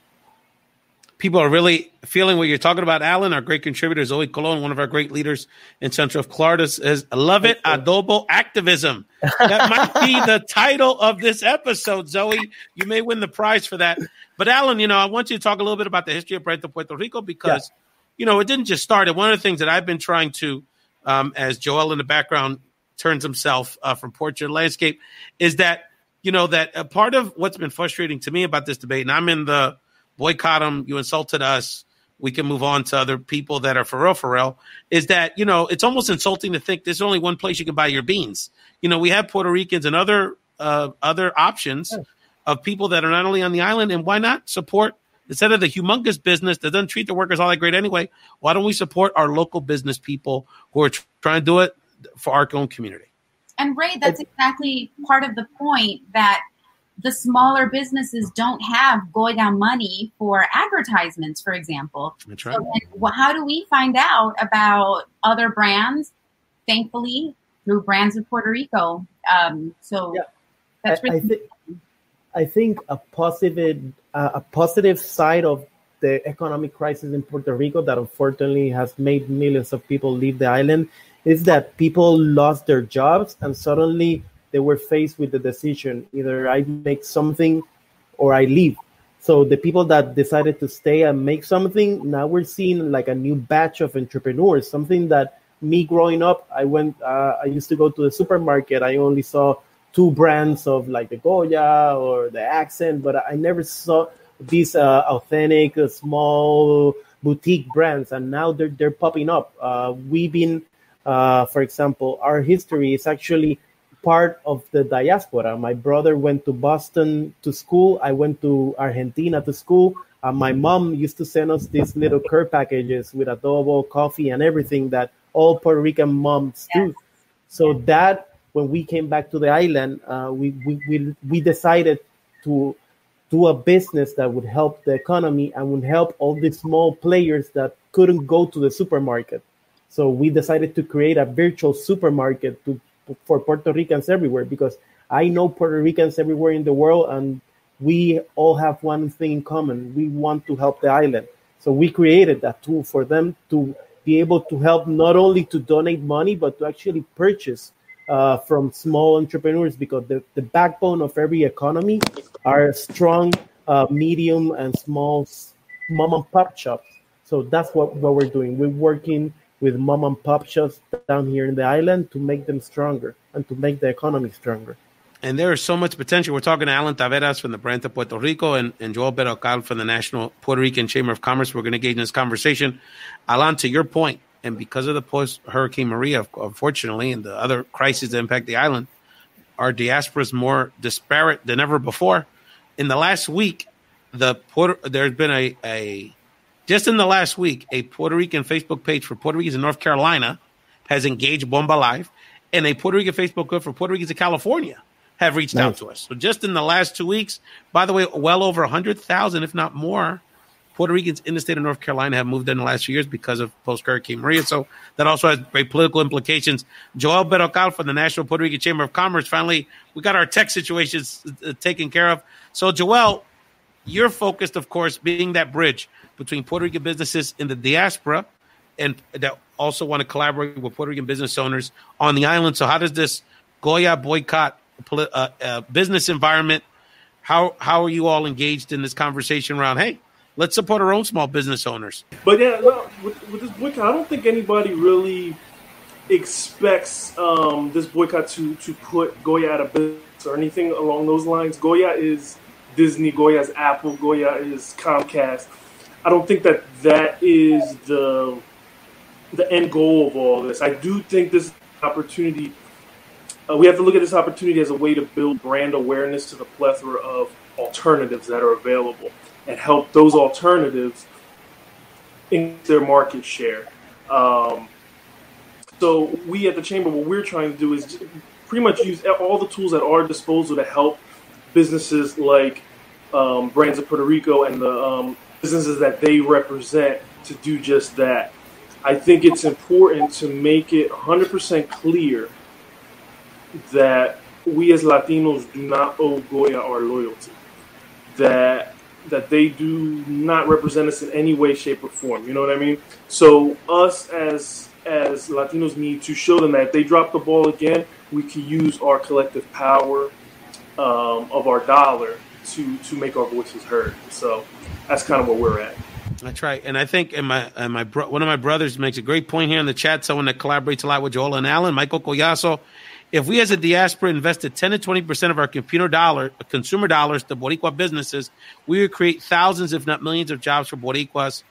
People are really feeling what you're talking about. Alan, our great contributor, Zoe Colon, one of our great leaders in Central Florida, says, love it, Adobo Activism. That might be the title of this episode, Zoe. You may win the prize for that. But Alan, I want you to talk a little bit about the history of Brands of Puerto Rico, because, it didn't just start. And one of the things that I've been trying to, as Joel in the background turns himself from portrait landscape, is that, that a part of what's been frustrating to me about this debate, and I'm in the boycott them, you insulted us, we can move on to other people that are for real, is that, it's almost insulting to think there's only one place you can buy your beans. We have Puerto Ricans and other options of people that are not only on the island, and why not support, instead of the humongous business that doesn't treat the workers all that great anyway, why don't we support our local business people who are trying to do it for our own community? And Ray, that's exactly part of the point, that the smaller businesses don't have Goya money for advertisements, for example. That's right. So then, how do we find out about other brands? Thankfully, through Brands of Puerto Rico. That's really I think a positive side of the economic crisis in Puerto Rico that unfortunately has made millions of people leave the island is that people lost their jobs and suddenly they were faced with the decision, either I make something or I leave. So the people that decided to stay and make something, now we're seeing like a new batch of entrepreneurs, something that me growing up, I used to go to the supermarket. I only saw 2 brands of like the Goya or the Accent, but I never saw these authentic, small boutique brands. And now they're popping up. We've been, for example, our history is actually part of the diaspora. My brother went to Boston to school. I went to Argentina to school. My mom used to send us these little care packages with adobo, coffee, and everything that all Puerto Rican moms do. So that when we came back to the island, we decided to do a business that would help the economy and would help all the small players that couldn't go to the supermarket. So we decided to create a virtual supermarket for Puerto Ricans everywhere, because I know Puerto Ricans everywhere in the world, and we all have one thing in common. We want to help the island. So we created that tool for them to be able to help, not only to donate money, but to actually purchase from small entrepreneurs, because the backbone of every economy are strong, medium, and small mom and pop shops. So that's what we're doing. We're working with mom and pop shops down here in the island to make them stronger and to make the economy stronger. And there is so much potential. We're talking to Alan Taveras from the Brand of Puerto Rico and Joel Berrocal from the National Puerto Rican Chamber of Commerce. We're going to engage in this conversation. Alan, to your point, and because of the post-Hurricane Maria, unfortunately, and the other crises that impact the island, our diaspora is more disparate than ever before. In the last week, there's been just in the last week, a Puerto Rican Facebook page for Puerto Ricans in North Carolina has engaged Bomba Live, and a Puerto Rican Facebook group for Puerto Ricans in California have reached out to us. So just in the last 2 weeks, by the way, well over 100,000, if not more, Puerto Ricans in the state of North Carolina have moved in the last few years because of post-Hurricane Maria. So that also has great political implications. Joel Berrocal from the National Puerto Rican Chamber of Commerce. Finally, we got our tech situations taken care of. So, Joel, you're focused, of course, being that bridge between Puerto Rican businesses in the diaspora and that also want to collaborate with Puerto Rican business owners on the island. So how does this Goya boycott business environment, how are you all engaged in this conversation around, hey, let's support our own small business owners? But yeah, well, with this boycott, I don't think anybody really expects this boycott to put Goya out of business or anything along those lines. Goya is Disney, Goya is Apple, Goya is Comcast. I don't think that is the end goal of all this. I do think this opportunity, we have to look at this opportunity as a way to build brand awareness to the plethora of alternatives that are available and help those alternatives in their market share. So we at the Chamber, what we're trying to do is pretty much use all the tools at our disposal to help businesses like Brands of Puerto Rico and the businesses that they represent to do just that. I think it's important to make it 100% clear that we as Latinos do not owe Goya our loyalty, that they do not represent us in any way, shape, or form. You know what I mean? So us as Latinos need to show them that if they drop the ball again, we can use our collective power of our dollar to make our voices heard. So that's kind of where we're at. That's right. And I think one of my brothers makes a great point here in the chat, someone that collaborates a lot with Joel and Alan, Michael Collazo. If we as a diaspora invested 10 to 20% of our consumer dollars to Boricua businesses, we would create thousands, if not millions, of jobs for Boricuas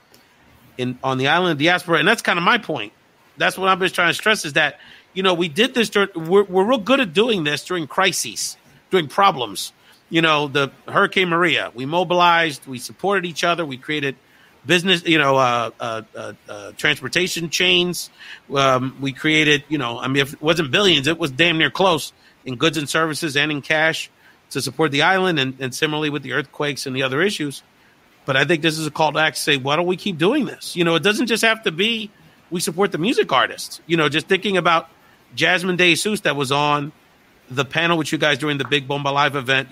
on the island of diaspora. And that's kind of my point. That's what I'm just trying to stress is that, we did this we're real good at doing this during crises, during problems. The Hurricane Maria, we mobilized, we supported each other, we created business, transportation chains. We created, if it wasn't billions, it was damn near close in goods and services and in cash to support the island and similarly with the earthquakes and the other issues. But I think this is a call to action to say, why don't we keep doing this? It doesn't just have to be we support the music artists. Just thinking about Jasmine De Jesus that was on the panel with you guys during the big Bomba Live event.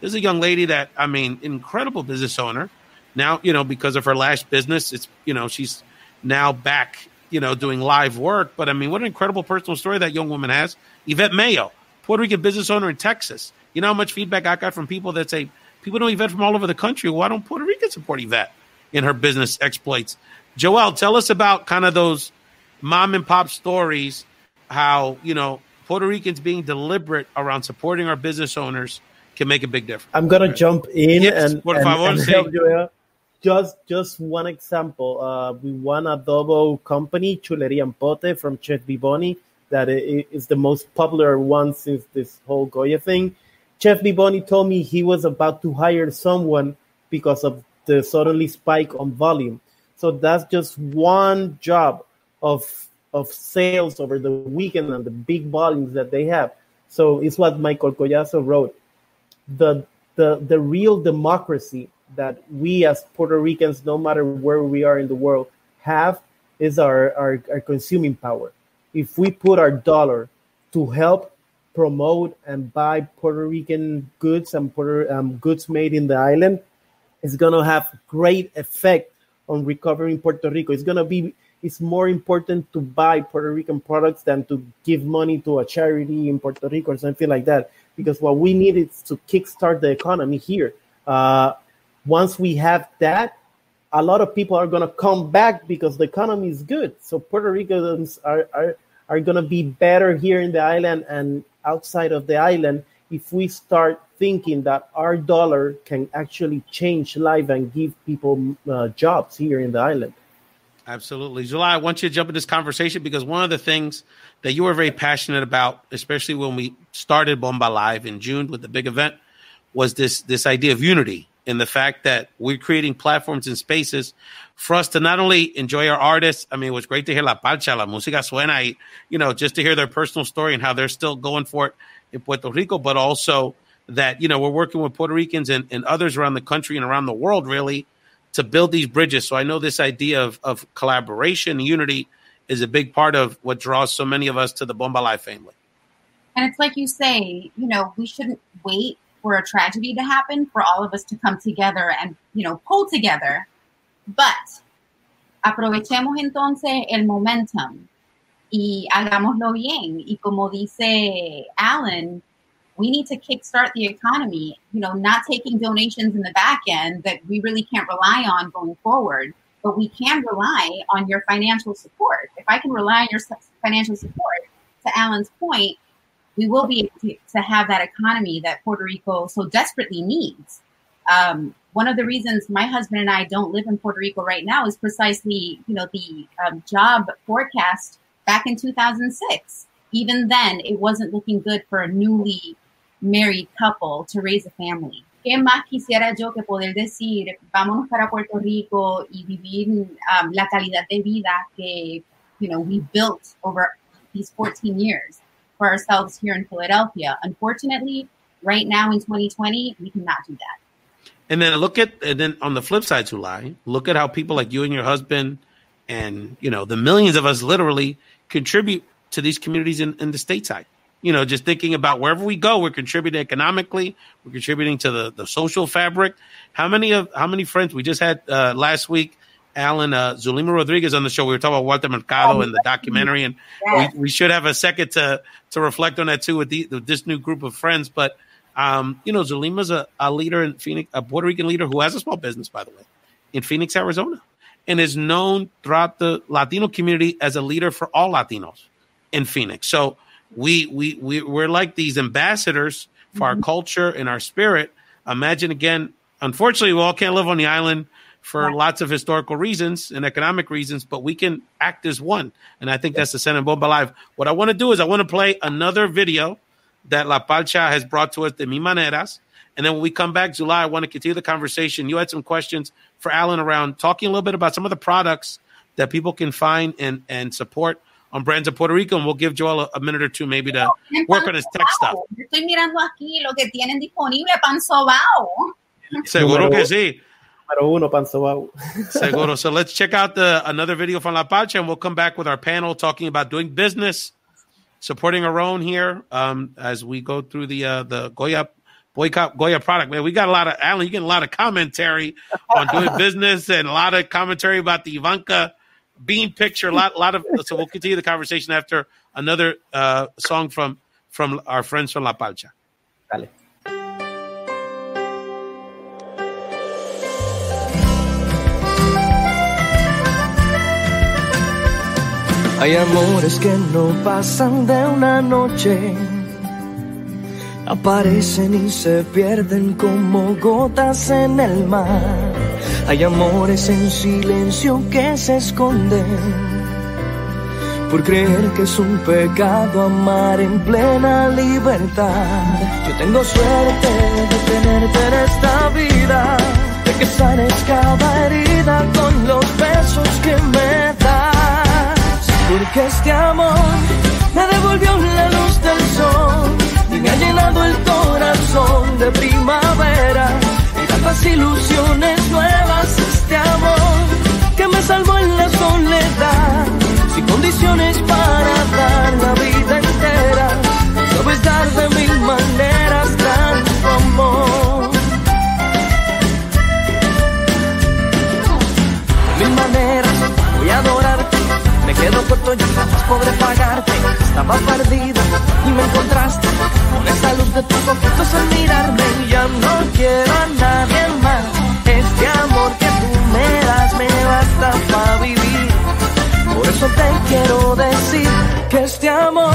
There's a young lady that, incredible business owner. Now, because of her last business, it's, she's now back, doing live work. But what an incredible personal story that young woman has. Yvette Mayo, Puerto Rican business owner in Texas. You know how much feedback I got from people that say, people know Yvette from all over the country. Why don't Puerto Ricans support Yvette in her business exploits? Joel, tell us about kind of those mom and pop stories, how, Puerto Ricans being deliberate around supporting our business owners can make a big difference. I'm going to jump in Yes, and por favor, and sí. help you out. Just one example. We won Adobo company, Chuleria and Pote from Chef Biboni, that is the most popular one since this whole Goya thing. Chef Biboni told me he was about to hire someone because of the suddenly spike on volume. So that's just one job of sales over the weekend and the big volumes that they have. So it's what Michael Collazo wrote. The real democracy that we as Puerto Ricans, no matter where we are in the world, have is our consuming power. If we put our dollar to help promote and buy Puerto Rican goods and goods made in the island, it's going to have great effect on recovering Puerto Rico. It's more important to buy Puerto Rican products than to give money to a charity in Puerto Rico or something like that, because what we need is to kickstart the economy here. Once we have that, a lot of people are going to come back because the economy is good. So Puerto Ricans are going to be better here in the island and outside of the island if we start thinking that our dollar can actually change life and give people jobs here in the island. Absolutely. Sulaih, I want you to jump in this conversation because one of the things that you were very passionate about, especially when we started Bomba Live in June with the big event, was this idea of unity and the fact that we're creating platforms and spaces for us to not only enjoy our artists. It was great to hear La Parcha, La Música Suena, just to hear their personal story and how they're still going for it in Puerto Rico, but also that, we're working with Puerto Ricans and others around the country and around the world, really, to build these bridges. So I know this idea of collaboration and unity is a big part of what draws so many of us to the Bomba Live family. And it's like you say, we shouldn't wait for a tragedy to happen for all of us to come together and, pull together. But aprovechemos entonces el momentum y hagámoslo bien. Y como dice Alan, we need to kickstart the economy, not taking donations in the back end that we really can't rely on going forward, but we can rely on your financial support. If I can rely on your financial support, to Alan's point, we will be able to have that economy that Puerto Rico so desperately needs. One of the reasons my husband and I don't live in Puerto Rico right now is precisely, the job forecast back in 2006. Even then, it wasn't looking good for a newly married couple to raise a family. ¿Qué más quisiera yo que poder decir, vámonos para Puerto Rico y vivir la calidad de vida que, we built over these 14 years for ourselves here in Philadelphia. Unfortunately, right now in 2020, we cannot do that. And then on the flip side, Sulaih, look at how people like you and your husband and, the millions of us literally contribute to these communities in the stateside. Just thinking about wherever we go, we're contributing economically, we're contributing to the social fabric. How many friends we just had last week, Alan, Zulima Rodriguez on the show. We were talking about Walter Mercado and the documentary, and we should have a second to reflect on that too with this new group of friends. But Zulima's a leader in Phoenix, a Puerto Rican leader who has a small business, by the way, in Phoenix, Arizona, and is known throughout the Latino community as a leader for all Latinos in Phoenix. So we're like these ambassadors for our culture and our spirit. Imagine again, unfortunately, we all can't live on the island for lots of historical reasons and economic reasons, but we can act as one. And I think that's the Senate Bomba Live. What I want to do is I want to play another video that La Parcha has brought to us, De Mi Maneras. And then when we come back, July, I want to continue the conversation. You had some questions for Alan around talking a little bit about some of the products that people can find and support on Brands of Puerto Rico, and we'll give Joel a minute or two maybe to work on his tech stuff. Estoy mirando aquí lo que tienen disponible, pan sobao. Seguro que sí. Número uno, pan sobao. Seguro. So let's check out another video from La Parcha, and we'll come back with our panel talking about doing business supporting our own here as we go through the Goya product. Man, we got a lot of, Alan, you get a lot of commentary on doing business and a lot of commentary about the Ivanka bean picture. So we'll continue the conversation after another song from our friends from La Parcha. Dale. Hay amores que no pasan de una noche, aparecen y se pierden como gotas en el mar. Hay amores en silencio que se esconden por creer que es un pecado amar en plena libertad. Yo tengo suerte de tenerte en esta vida, de que sanes cada herida con los besos que me das. Porque este amor me devolvió la luz del sol y me ha llenado el corazón de primavera y tantas ilusiones nuevas. Este amor que me salvó en la soledad, sin condiciones para dar la vida entera. Sabes dar de mil maneras tanto amor. De mil maneras voy a adorarte. Me quedo corto, yo jamás podré pagarte. Estaba perdido y me encontraste con esa luz de tus ojitos al mirarme. Y ya no quiero a nadie más. Este amor que tú me das me basta para vivir. Por eso te quiero decir que este amor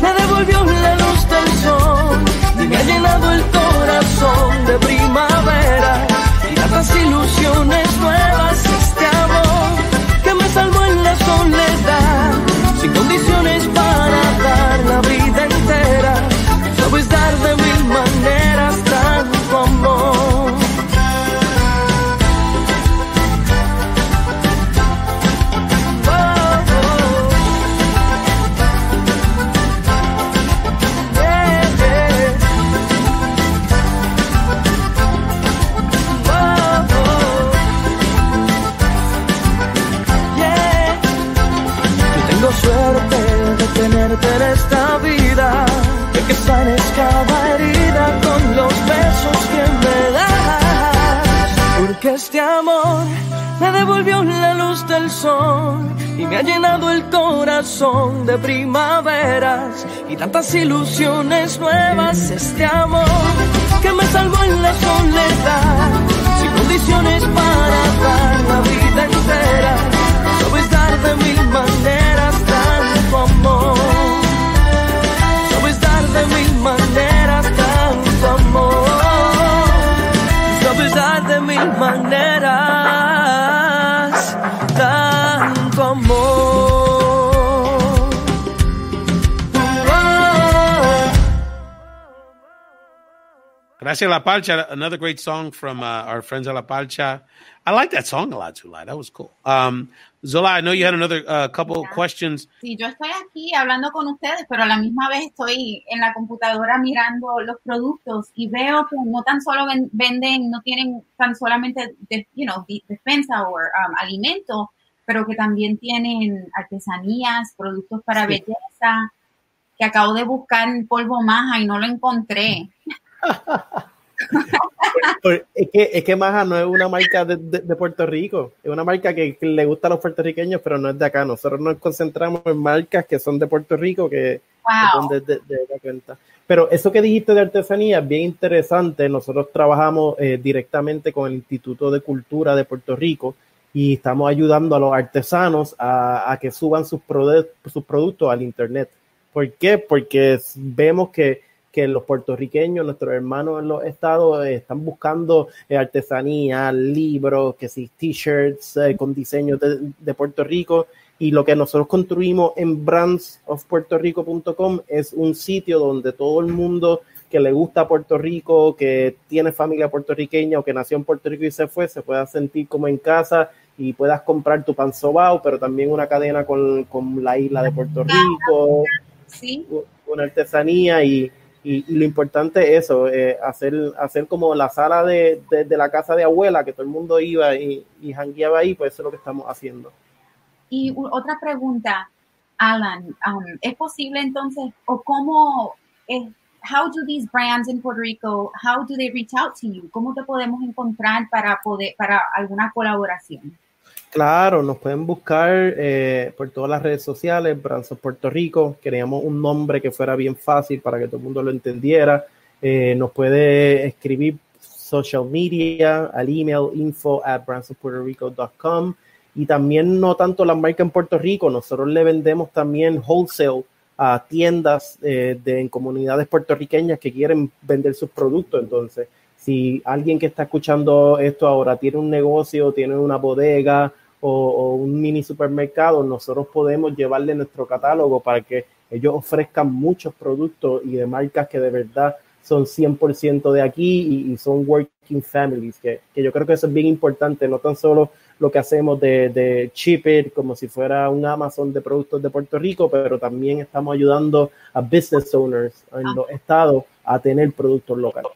me devolvió la luz del sol y me ha llenado el corazón de primavera y tantas ilusiones nuevas. Este amor que me salvó en la soledad, sin condiciones para dar la vida entera. Sabes dar de mil maneras tanto amor. Suerte de tenerte en esta vida, de que sanes cada herida con los besos que me das. Porque este amor me devolvió la luz del sol y me ha llenado el corazón de primaveras y tantas ilusiones nuevas. Este amor que me salvó en la soledad, sin condiciones para dar la vida entera. Sabes dar de mil maneras tanto amor. Sabes dar de mil maneras tanto amor. Sabes dar de mil maneras tanto amor. Gracias La Parcha. Another great song from our friends at La Parcha. I like that song a lot, Sulaih. That was cool. Zola, I know you had another couple questions. Sí, yo estoy aquí hablando con ustedes, pero a la misma vez estoy en la computadora mirando los productos y veo que no tan solo venden, no tienen tan solamente defensa o alimento, pero que también tienen artesanías, productos para belleza, que acabo de buscar en polvo maja y no lo encontré. Es que Maja no es una marca de Puerto Rico, es una marca que le gusta a los puertorriqueños, pero no es de acá. Nosotros nos concentramos en marcas que son de Puerto Rico, que son de la cuenta. Pero eso que dijiste de artesanía es bien interesante. Nosotros trabajamos directamente con el Instituto de Cultura de Puerto Rico y estamos ayudando a los artesanos a que suban sus productos al internet. ¿Por qué? Porque vemos que los puertorriqueños, nuestros hermanos en los estados, están buscando artesanía, libros, que sí, t-shirts con diseños de Puerto Rico, y lo que nosotros construimos en brandsofpuertorico.com es un sitio donde todo el mundo que le gusta Puerto Rico, que tiene familia puertorriqueña o que nació en Puerto Rico y se pueda sentir como en casa y puedas comprar tu pan sobao, pero también una cadena con la isla de Puerto Rico, ¿sí? Una artesanía y lo importante es eso, hacer como la sala de la casa de abuela, que todo el mundo iba y jangueaba ahí, pues eso es lo que estamos haciendo. Y otra pregunta, Alan, ¿es posible entonces, o cómo, how do these brands in Puerto Rico, how do they reach out to you? ¿Cómo te podemos encontrar para alguna colaboración? Claro, nos pueden buscar por todas las redes sociales, Brands of Puerto Rico. Queríamos un nombre que fuera bien fácil para que todo el mundo lo entendiera. Nos puede escribir social media al email info@brandsofpuertorico.com. Y también no tanto la marca en Puerto Rico, nosotros le vendemos también wholesale a tiendas en comunidades puertorriqueñas que quieren vender sus productos. Entonces, si alguien que está escuchando esto ahora tiene un negocio, tiene una bodega o un mini supermercado, nosotros podemos llevarle nuestro catálogo para que ellos ofrezcan muchos productos y de marcas que de verdad son 100% de aquí y son working families, que yo creo que eso es bien importante, no tan solo lo que hacemos de ship it como si fuera un Amazon de productos de Puerto Rico, pero también estamos ayudando a business owners en los estados a tener productos locales.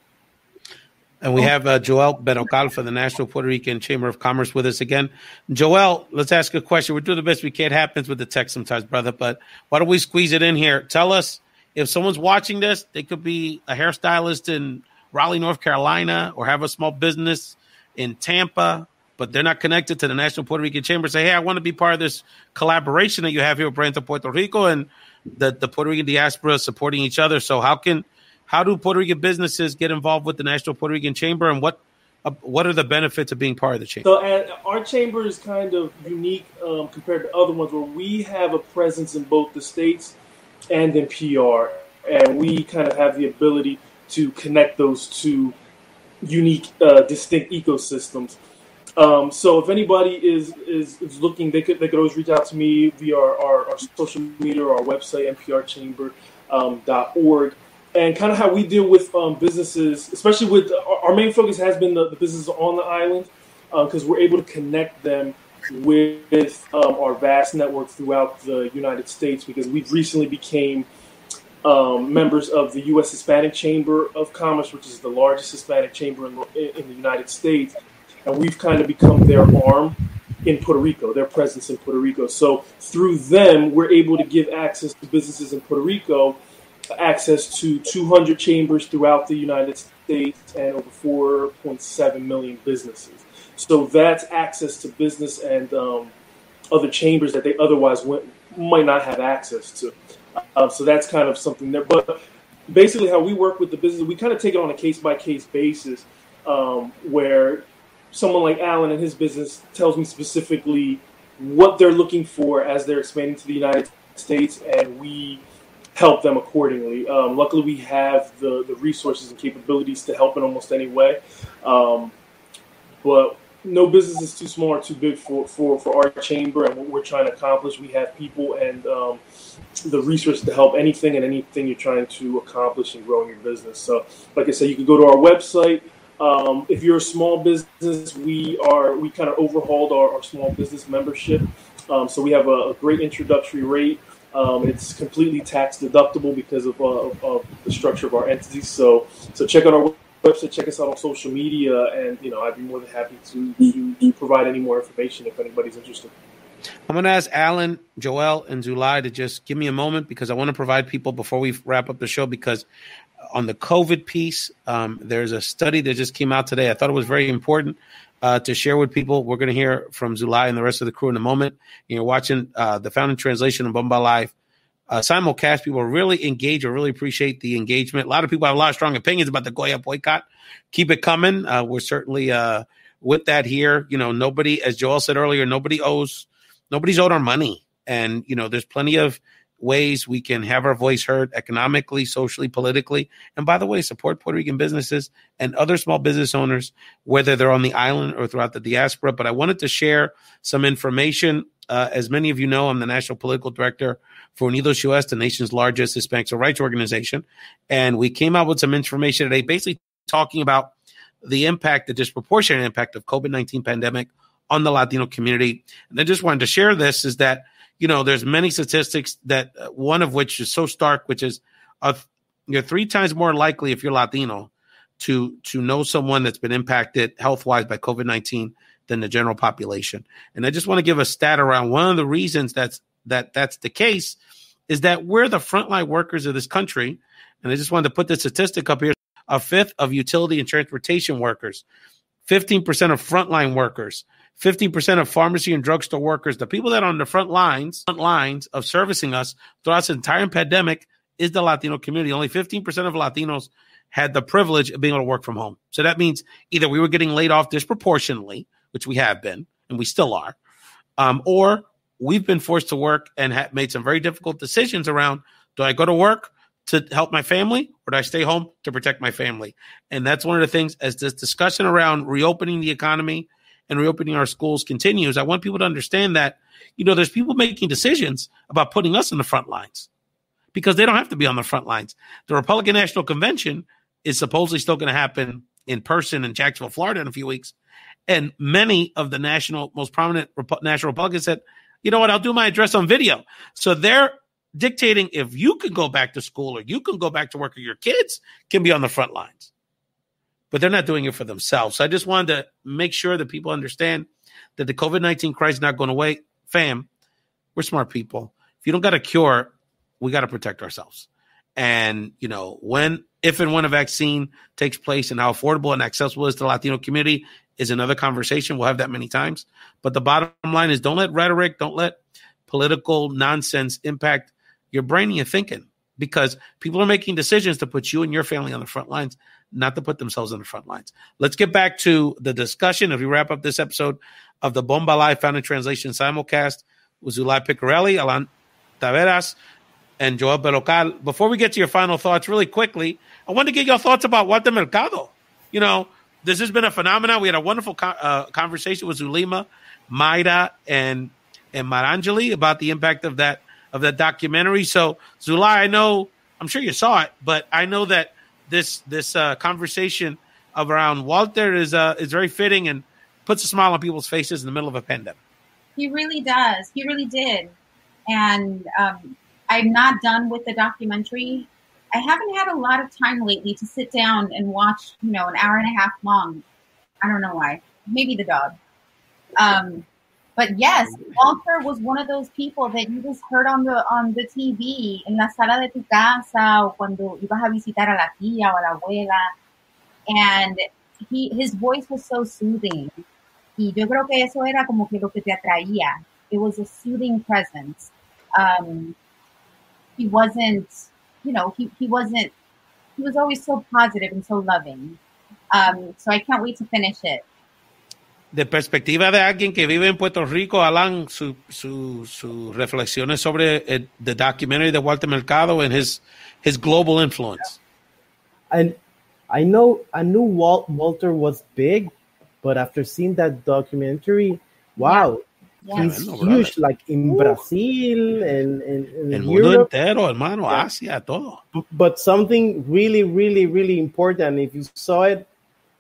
And we have Joel Berrocal for the National Puerto Rican Chamber of Commerce with us again. Joel, let's ask a question. We're doing the best we can. It happens with the tech sometimes, brother, but why don't we squeeze it in here? Tell us, if someone's watching this, they could be a hairstylist in Raleigh, North Carolina, or have a small business in Tampa, but they're not connected to the National Puerto Rican Chamber. Say, hey, I want to be part of this collaboration that you have here with Brands of Puerto Rico and the Puerto Rican diaspora supporting each other. So how do Puerto Rican businesses get involved with the National Puerto Rican Chamber, and what are the benefits of being part of the chamber? So our chamber is kind of unique compared to other ones, where we have a presence in both the states and in PR, and we kind of have the ability to connect those two unique, distinct ecosystems. So if anybody is looking, they could always reach out to me via our social media or our website, nprchamber.org. And kind of how we deal with businesses, especially with our main focus has been the businesses on the island, because we're able to connect them with our vast network throughout the United States, because we've recently became members of the U.S. Hispanic Chamber of Commerce, which is the largest Hispanic chamber in the United States. And we've kind of become their arm in Puerto Rico, their presence in Puerto Rico. So through them, we're able to give access to businesses in Puerto Rico, access to 200 chambers throughout the United States and over 4.7 million businesses. So that's access to business and other chambers that they otherwise might not have access to. So that's kind of something there. But basically how we work with the business, we kind of take it on a case-by-case basis, where someone like Alan and his business tells me specifically what they're looking for as they're expanding to the United States, and we help them accordingly. Luckily, we have the resources and capabilities to help in almost any way. But no business is too small or too big for our chamber and what we're trying to accomplish. We have people and the resources to help anything you're trying to accomplish and grow in your business. So, like I said, you can go to our website. If you're a small business, we kind of overhauled our small business membership. So we have a great introductory rate. It's completely tax deductible because of the structure of our entities. So check out our website, check us out on social media, and I'd be more than happy to provide any more information if anybody's interested. I'm going to ask Alan, Joel, and Sulaih to just give me a moment, because I want to provide people before we wrap up the show, because on the COVID piece, there's a study that just came out today. I thought it was very important to share with people. We're going to hear from Sulaih and the rest of the crew in a moment. You're watching the Founding Translation of Bomba Live simulcast. People really engage or really appreciate the engagement. A lot of people have a lot of strong opinions about the Goya boycott. Keep it coming. We're certainly with that here. Nobody, as Joel said earlier, nobody's owed our money. And, there's plenty of ways we can have our voice heard economically, socially, politically. And by the way, support Puerto Rican businesses and other small business owners, whether they're on the island or throughout the diaspora. But I wanted to share some information. As many of you know, I'm the National Political Director for Unidos US, the nation's largest Hispanic civil rights organization. And we came out with some information today, basically talking about the impact, the disproportionate impact of COVID-19 pandemic on the Latino community. And I just wanted to share this, is that there's many statistics, that one of which is so stark, which is you're 3 times more likely, if you're Latino, to know someone that's been impacted health-wise by COVID-19 than the general population. And I just want to give a stat around one of the reasons that's that that's the case is that we're the frontline workers of this country. And I just wanted to put the statistic up here. A fifth of utility and transportation workers, 15% of frontline workers, 15% of pharmacy and drugstore workers, the people that are on the front lines of servicing us throughout this entire pandemic is the Latino community. Only 15% of Latinos had the privilege of being able to work from home. So that means either we were getting laid off disproportionately, which we have been, and we still are, or we've been forced to work and have made some very difficult decisions around, do I go to work to help my family, or do I stay home to protect my family? And that's one of the things, as this discussion around reopening the economy and reopening our schools continues, I want people to understand that, there's people making decisions about putting us in the front lines because they don't have to be on the front lines. The Republican National Convention is supposedly still going to happen in person in Jacksonville, Florida in a few weeks. And many of the most prominent national Republicans said, you know what, I'll do my address on video. So they're dictating if you can go back to school or you can go back to work or your kids can be on the front lines. But they're not doing it for themselves. So I just wanted to make sure that people understand that the COVID-19 crisis is not going away. Fam, we're smart people. If you don't got a cure, we got to protect ourselves. And, if and when a vaccine takes place and how affordable and accessible it is to the Latino community is another conversation. We'll have that many times. But the bottom line is don't let rhetoric, don't let political nonsense impact your brain and your thinking, because people are making decisions to put you and your family on the front lines, not to put themselves on the front lines. Let's get back to the discussion as we wrap up this episode of the Bomba Live Found in Translation simulcast with Sulaih Picorelli, Alan Taveras, and Joel Berrocal. Before we get to your final thoughts, really quickly, I want to get your thoughts about Walter Mercado. This has been a phenomenon. We had a wonderful conversation with Zulima, Mayra, and Marangeli about the impact of that documentary. So, Sulaih, I'm sure you saw it, but I know that this conversation around Walter is very fitting and puts a smile on people's faces in the middle of a pandemic. He really does. He really did. And I'm not done with the documentary. I haven't had a lot of time lately to sit down and watch, an hour and a half long. I don't know why. Maybe the dog. But yes, Walter was one of those people that you just heard on the TV, en la sala de tu casa, o cuando ibas a visitar a la tía o a la abuela. And his voice was so soothing. Y yo creo que eso era como que lo que te atraía. It was a soothing presence. He wasn't, he was always so positive and so loving. So I can't wait to finish it. De perspectiva de alguien que vive en Puerto Rico, Alan, sus reflexiones sobre the documentary de Walter Mercado and his global influence. And I knew Walter was big, but after seeing that documentary, wow, he's huge, like in Brazil and El mundo Europe. Entero, hermano, Asia, todo. But something really, really, really important, if you saw it,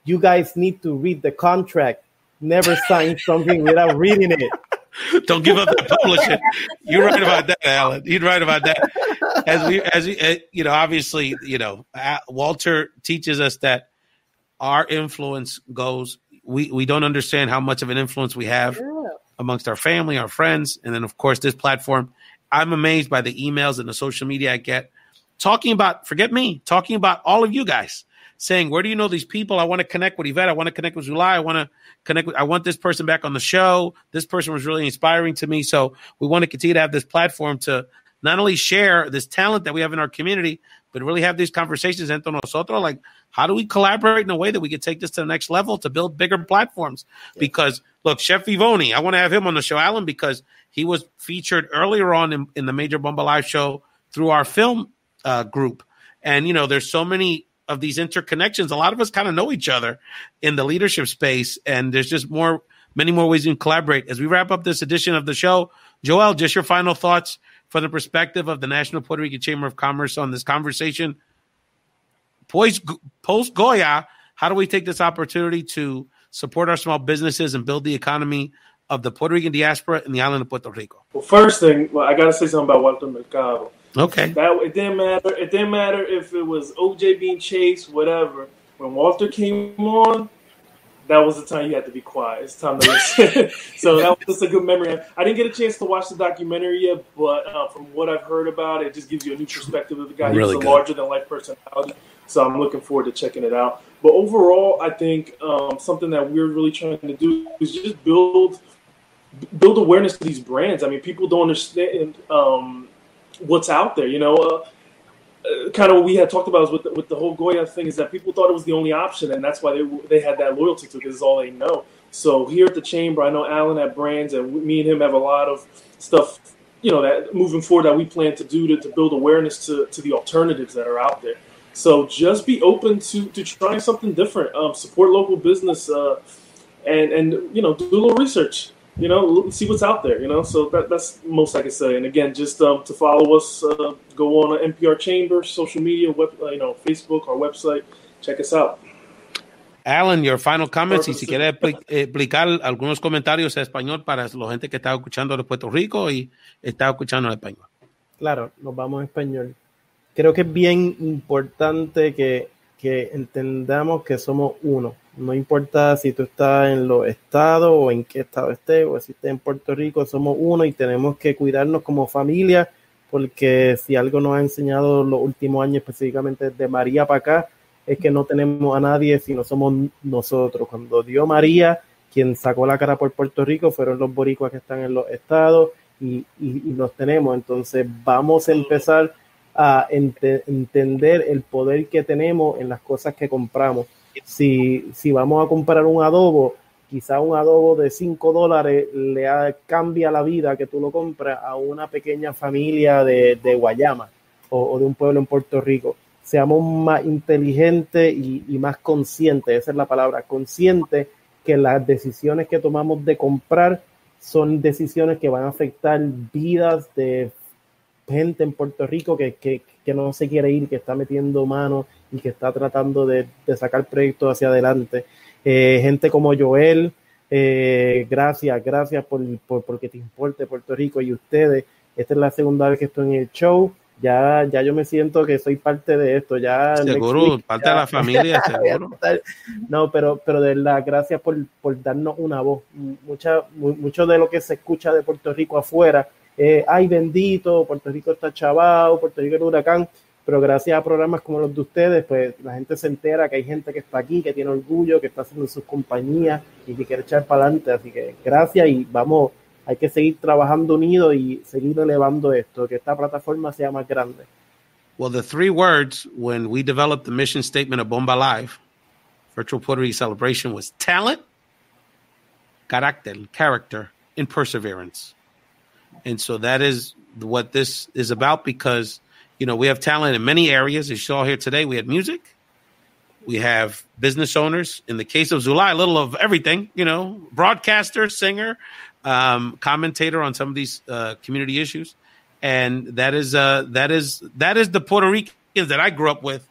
you guys need to read the contract. Never sign something without reading it. Don't give up the publishing. You're right about that, Alan. You're right about that. Obviously, Walter teaches us that our influence goes. We don't understand how much of an influence we have amongst our family, our friends, and then of course this platform. I'm amazed by the emails and the social media I get talking about all of you guys. Saying, where do you know these people? I want to connect with Yvette. I want to connect with Sulaih. I want this person back on the show. This person was really inspiring to me. So we want to continue to have this platform to not only share this talent that we have in our community, but really have these conversations entre nosotros. Like, how do we collaborate in a way that we can take this to the next level to build bigger platforms? Yes. Because, look, Chef Vivoni, I want to have him on the show, Alan, because he was featured earlier on in the Major Bomba Live show through our film group. And, there's so many of these interconnections. A lot of us kind of know each other in the leadership space, and there's just many more ways you can collaborate. As we wrap up this edition of the show, Joel, just your final thoughts from the perspective of the National Puerto Rican Chamber of Commerce on this conversation. Post Goya, how do we take this opportunity to support our small businesses and build the economy of the Puerto Rican diaspora in the island of Puerto Rico? Well, first thing, I got to say something about Walter Mercado. Okay. It didn't matter. It didn't matter if it was OJ being chased, whatever. When Walter came on, that was the time you had to be quiet. It's time to listen. So that was just a good memory. I didn't get a chance to watch the documentary yet, but from what I've heard about it, it just gives you a new perspective of the guy. Really He's a larger-than-life personality, so I'm looking forward to checking it out. But overall, I think something that we're really trying to do is just build awareness to these brands. I mean, people don't understand what's out there, you know. Kind of what we had talked about is with the whole Goya thing is that people thought it was the only option, and that's why they had that loyalty to it, because it's all they know. So here at the Chamber, I know Alan at Brands, and me and him have a lot of stuff, you know, that moving forward that we plan to do to build awareness to the alternatives that are out there. So just be open to trying something different. Support local business, and you know, do a little research. You know, see what's out there, you know. So that's most I can say. And again, just to follow us, go on NPR Chamber, social media, Facebook, our website. Check us out. Alan, your final comments, y si quieres explicar algunos comentarios en español para la gente que está escuchando de Puerto Rico y está escuchando en español. Claro, nos vamos en español. Creo que es bien importante que entendamos que somos uno. No importa si tú estás en los estados o en qué estado estés, o si estés en Puerto Rico, somos uno y tenemos que cuidarnos como familia, porque si algo nos ha enseñado los últimos años, específicamente desde María para acá, es que no tenemos a nadie si no somos nosotros. Cuando dio María, quien sacó la cara por Puerto Rico fueron los boricuas que están en los estados y los tenemos. Entonces vamos a empezar a entender el poder que tenemos en las cosas que compramos. Si vamos a comprar un adobo, quizá un adobo de $5 cambia la vida que tú lo compras a una pequeña familia de Guayama o de un pueblo en Puerto Rico. Seamos más inteligentes y más conscientes, esa es la palabra, conscientes, que las decisiones que tomamos de comprar son decisiones que van a afectar vidas de gente en Puerto Rico que no se quiere ir, que está metiendo mano y que está tratando de sacar proyectos hacia adelante. Gente como Joel, gracias porque te importe Puerto Rico y ustedes. Esta es la segunda vez que estoy en el show. Ya yo me siento que soy parte de esto. Ya seguro, parte de la familia, seguro. No, pero de verdad, gracias por darnos una voz. Mucho de lo que se escucha de Puerto Rico afuera, ay bendito, Puerto Rico está chavado, Puerto Rico es un huracán, pero gracias a programas como los de ustedes, pues la gente se entera que hay gente que está aquí, que tiene orgullo, que está haciendo sus compañías y que quiere echar para adelante. Así que gracias y vamos. Hay que seguir trabajando unidos y seguir elevando esto, que esta plataforma sea más grande. Well, the 3 words when we developed the mission statement of Bomba Live, Virtual Puerto Rico Celebration, was talent, character, and perseverance. And so that is what this is about, because, you know, we have talent in many areas. As you saw here today, we had music. We have business owners. In the case of Sulaih, a little of everything, you know, broadcaster, singer, commentator on some of these community issues, and that is the Puerto Ricans that I grew up with,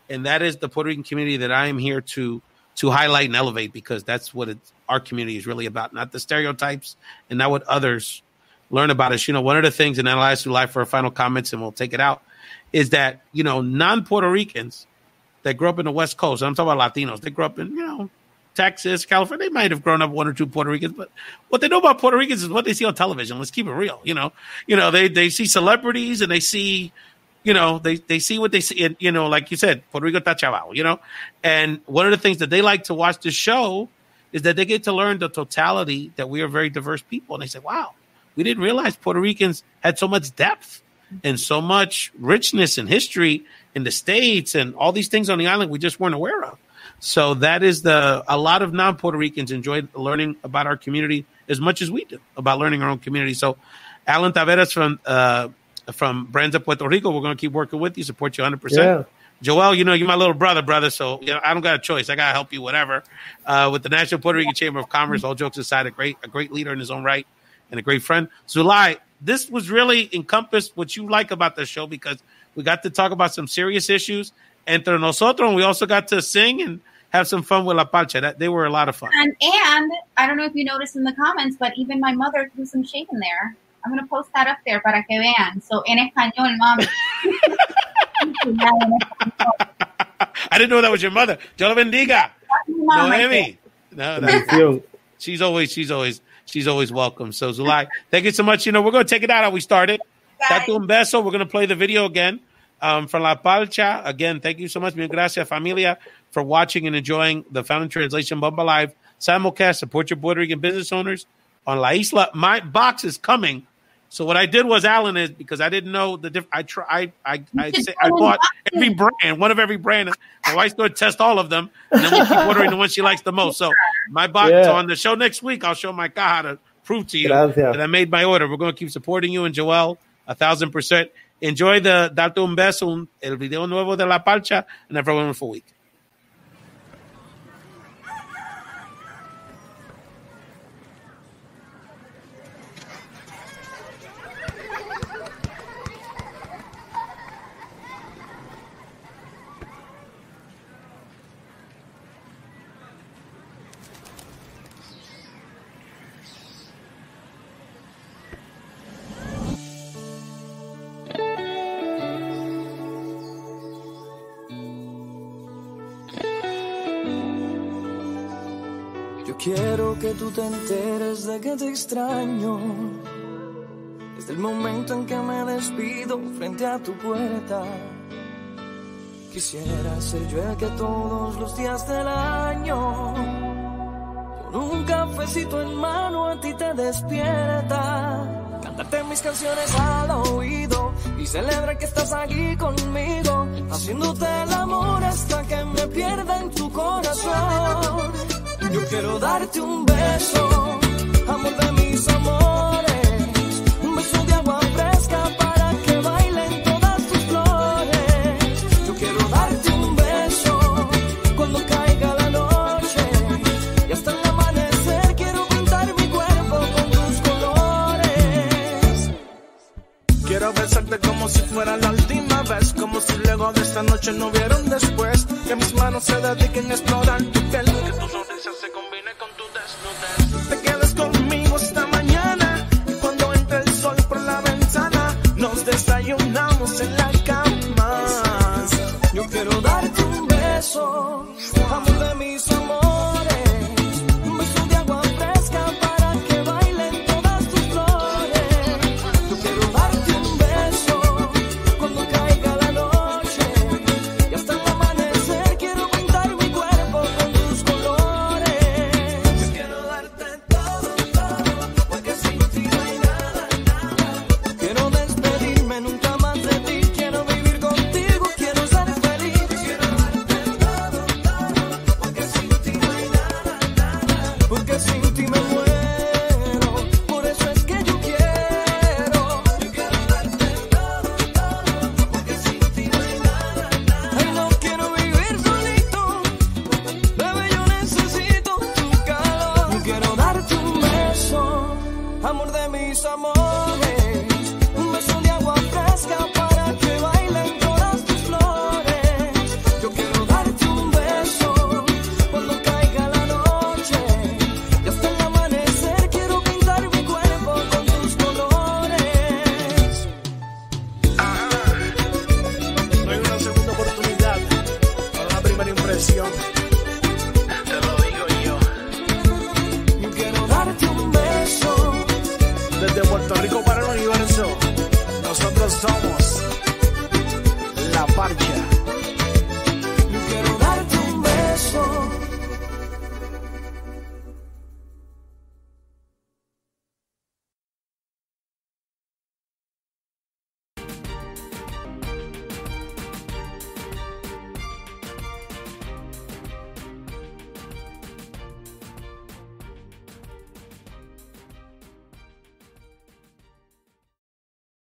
and that is the Puerto Rican community that I am here to highlight and elevate, because that's what our community is really about, not the stereotypes and not what others learn about us. You know, one of the things, and then I'll ask Sulaih for final comments and we'll take it out, is that, you know, non-Puerto Ricans that grew up in the West Coast, I'm talking about Latinos, they grew up in, you know, Texas, California, they might have grown up 1 or 2 Puerto Ricans, but what they know about Puerto Ricans is what they see on television. Let's keep it real. You know, they see celebrities and they see, you know, they see what they see. And, you know, like you said, Puerto Rico está chavao, you know, and one of the things that they like to watch this show is that they get to learn the totality that we are very diverse people. And they say, wow, we didn't realize Puerto Ricans had so much depth and so much richness and history in the States and all these things on the island we just weren't aware of. So that is a lot of non-Puerto Ricans enjoy learning about our community as much as we do about learning our own community. So Alan Taveras from Brands of Puerto Rico, we're going to keep working with you, support you 100%. Yeah. Joel, you know, you're my little brother, so you know, I don't got a choice. I got to help you, whatever. With the National Puerto Rican Chamber of Commerce, all jokes aside, a great leader in his own right and a great friend. Sulaih, this was really encompassed what you like about the show, because we got to talk about some serious issues entre nosotros, and we also got to sing and have some fun with La Parcha. They were a lot of fun. And I don't know if you noticed in the comments, but even my mother threw some shade in there. I'm going to post that up there para que vean. So, en español, mami. I didn't know that was your mother. Dios lo bendiga. Noemi. No, she's always welcome. So Sulaih, thank you so much. We're going to take it out how we started. Date un beso. We're going to play the video again from La Parcha. Again, thank you so much. Mil gracias, familia, for watching and enjoying the Found in Translation Bomba Live simulcast. Support your Puerto Rican business owners on La Isla. My box is coming. So what I did was, Alan, is because I didn't know the difference. I bought every brand, one of every brand. My wife's going to test all of them, and then we'll keep ordering the one she likes the most. So my box so on the show next week, I'll show my God how to prove to you that I made my order. We're going to keep supporting you and Joel 1,000%. Enjoy the Date un Beso, el video nuevo de La Parcha, and have a wonderful week. Quiero que tú te enteres de que te extraño. Desde el momento en que me despido frente a tu puerta. Quisiera ser yo el que todos los días del año, con un cafecito en mano, a ti te despierta. Cantarte mis canciones al oído y celebrar que estás aquí conmigo, haciéndote el amor hasta que me pierda en tu corazón. Yo quiero darte un beso, amor de mis amores, un beso de agua fresca para que bailen todas tus flores. Yo quiero darte un beso cuando caiga la noche y hasta el amanecer quiero pintar mi cuerpo con tus colores. Quiero besarte como si fuera la última vez, como si luego de esta noche no hubiera un después. Que mis manos se dediquen a explorar tu piel, que tu sonrisa se combine con tu desnudez. Te quedes conmigo esta mañana y cuando entre el sol por la ventana nos desayunamos en la cama. Yo quiero darte un beso, amor de mis amores, un beso de agua fresca para que bailen todas tus flores. Yo quiero darte un beso cuando caiga la noche y hasta el amanecer quiero pintar mi cuerpo con tus colores. Yo quiero darte todo, todo, porque sin ti no hay nada, nada. Quiero despedirme nunca más de ti, quiero vivir contigo, quiero ser feliz. Yo quiero darte todo, todo, porque sin ti no hay nada, nada. Porque sin ti me muero, por eso es que yo quiero. Yo quiero darte todo, todo, porque sin ti no hay nada, nada. Ay, no quiero vivir solito, bebé, yo necesito tu calor. Yo quiero darte un beso, amor de mis amores, un beso de agua fresca para que bailen todas tus flores. Yo quiero darte un beso cuando caiga la noche y hasta el amanecer quiero pintar mi cuerpo con tus colores. No hay una segunda oportunidad para la primera impresión. Te lo digo yo. Yo quiero darte un beso. Desde Puerto Rico para el universo, nosotros somos La Parcha.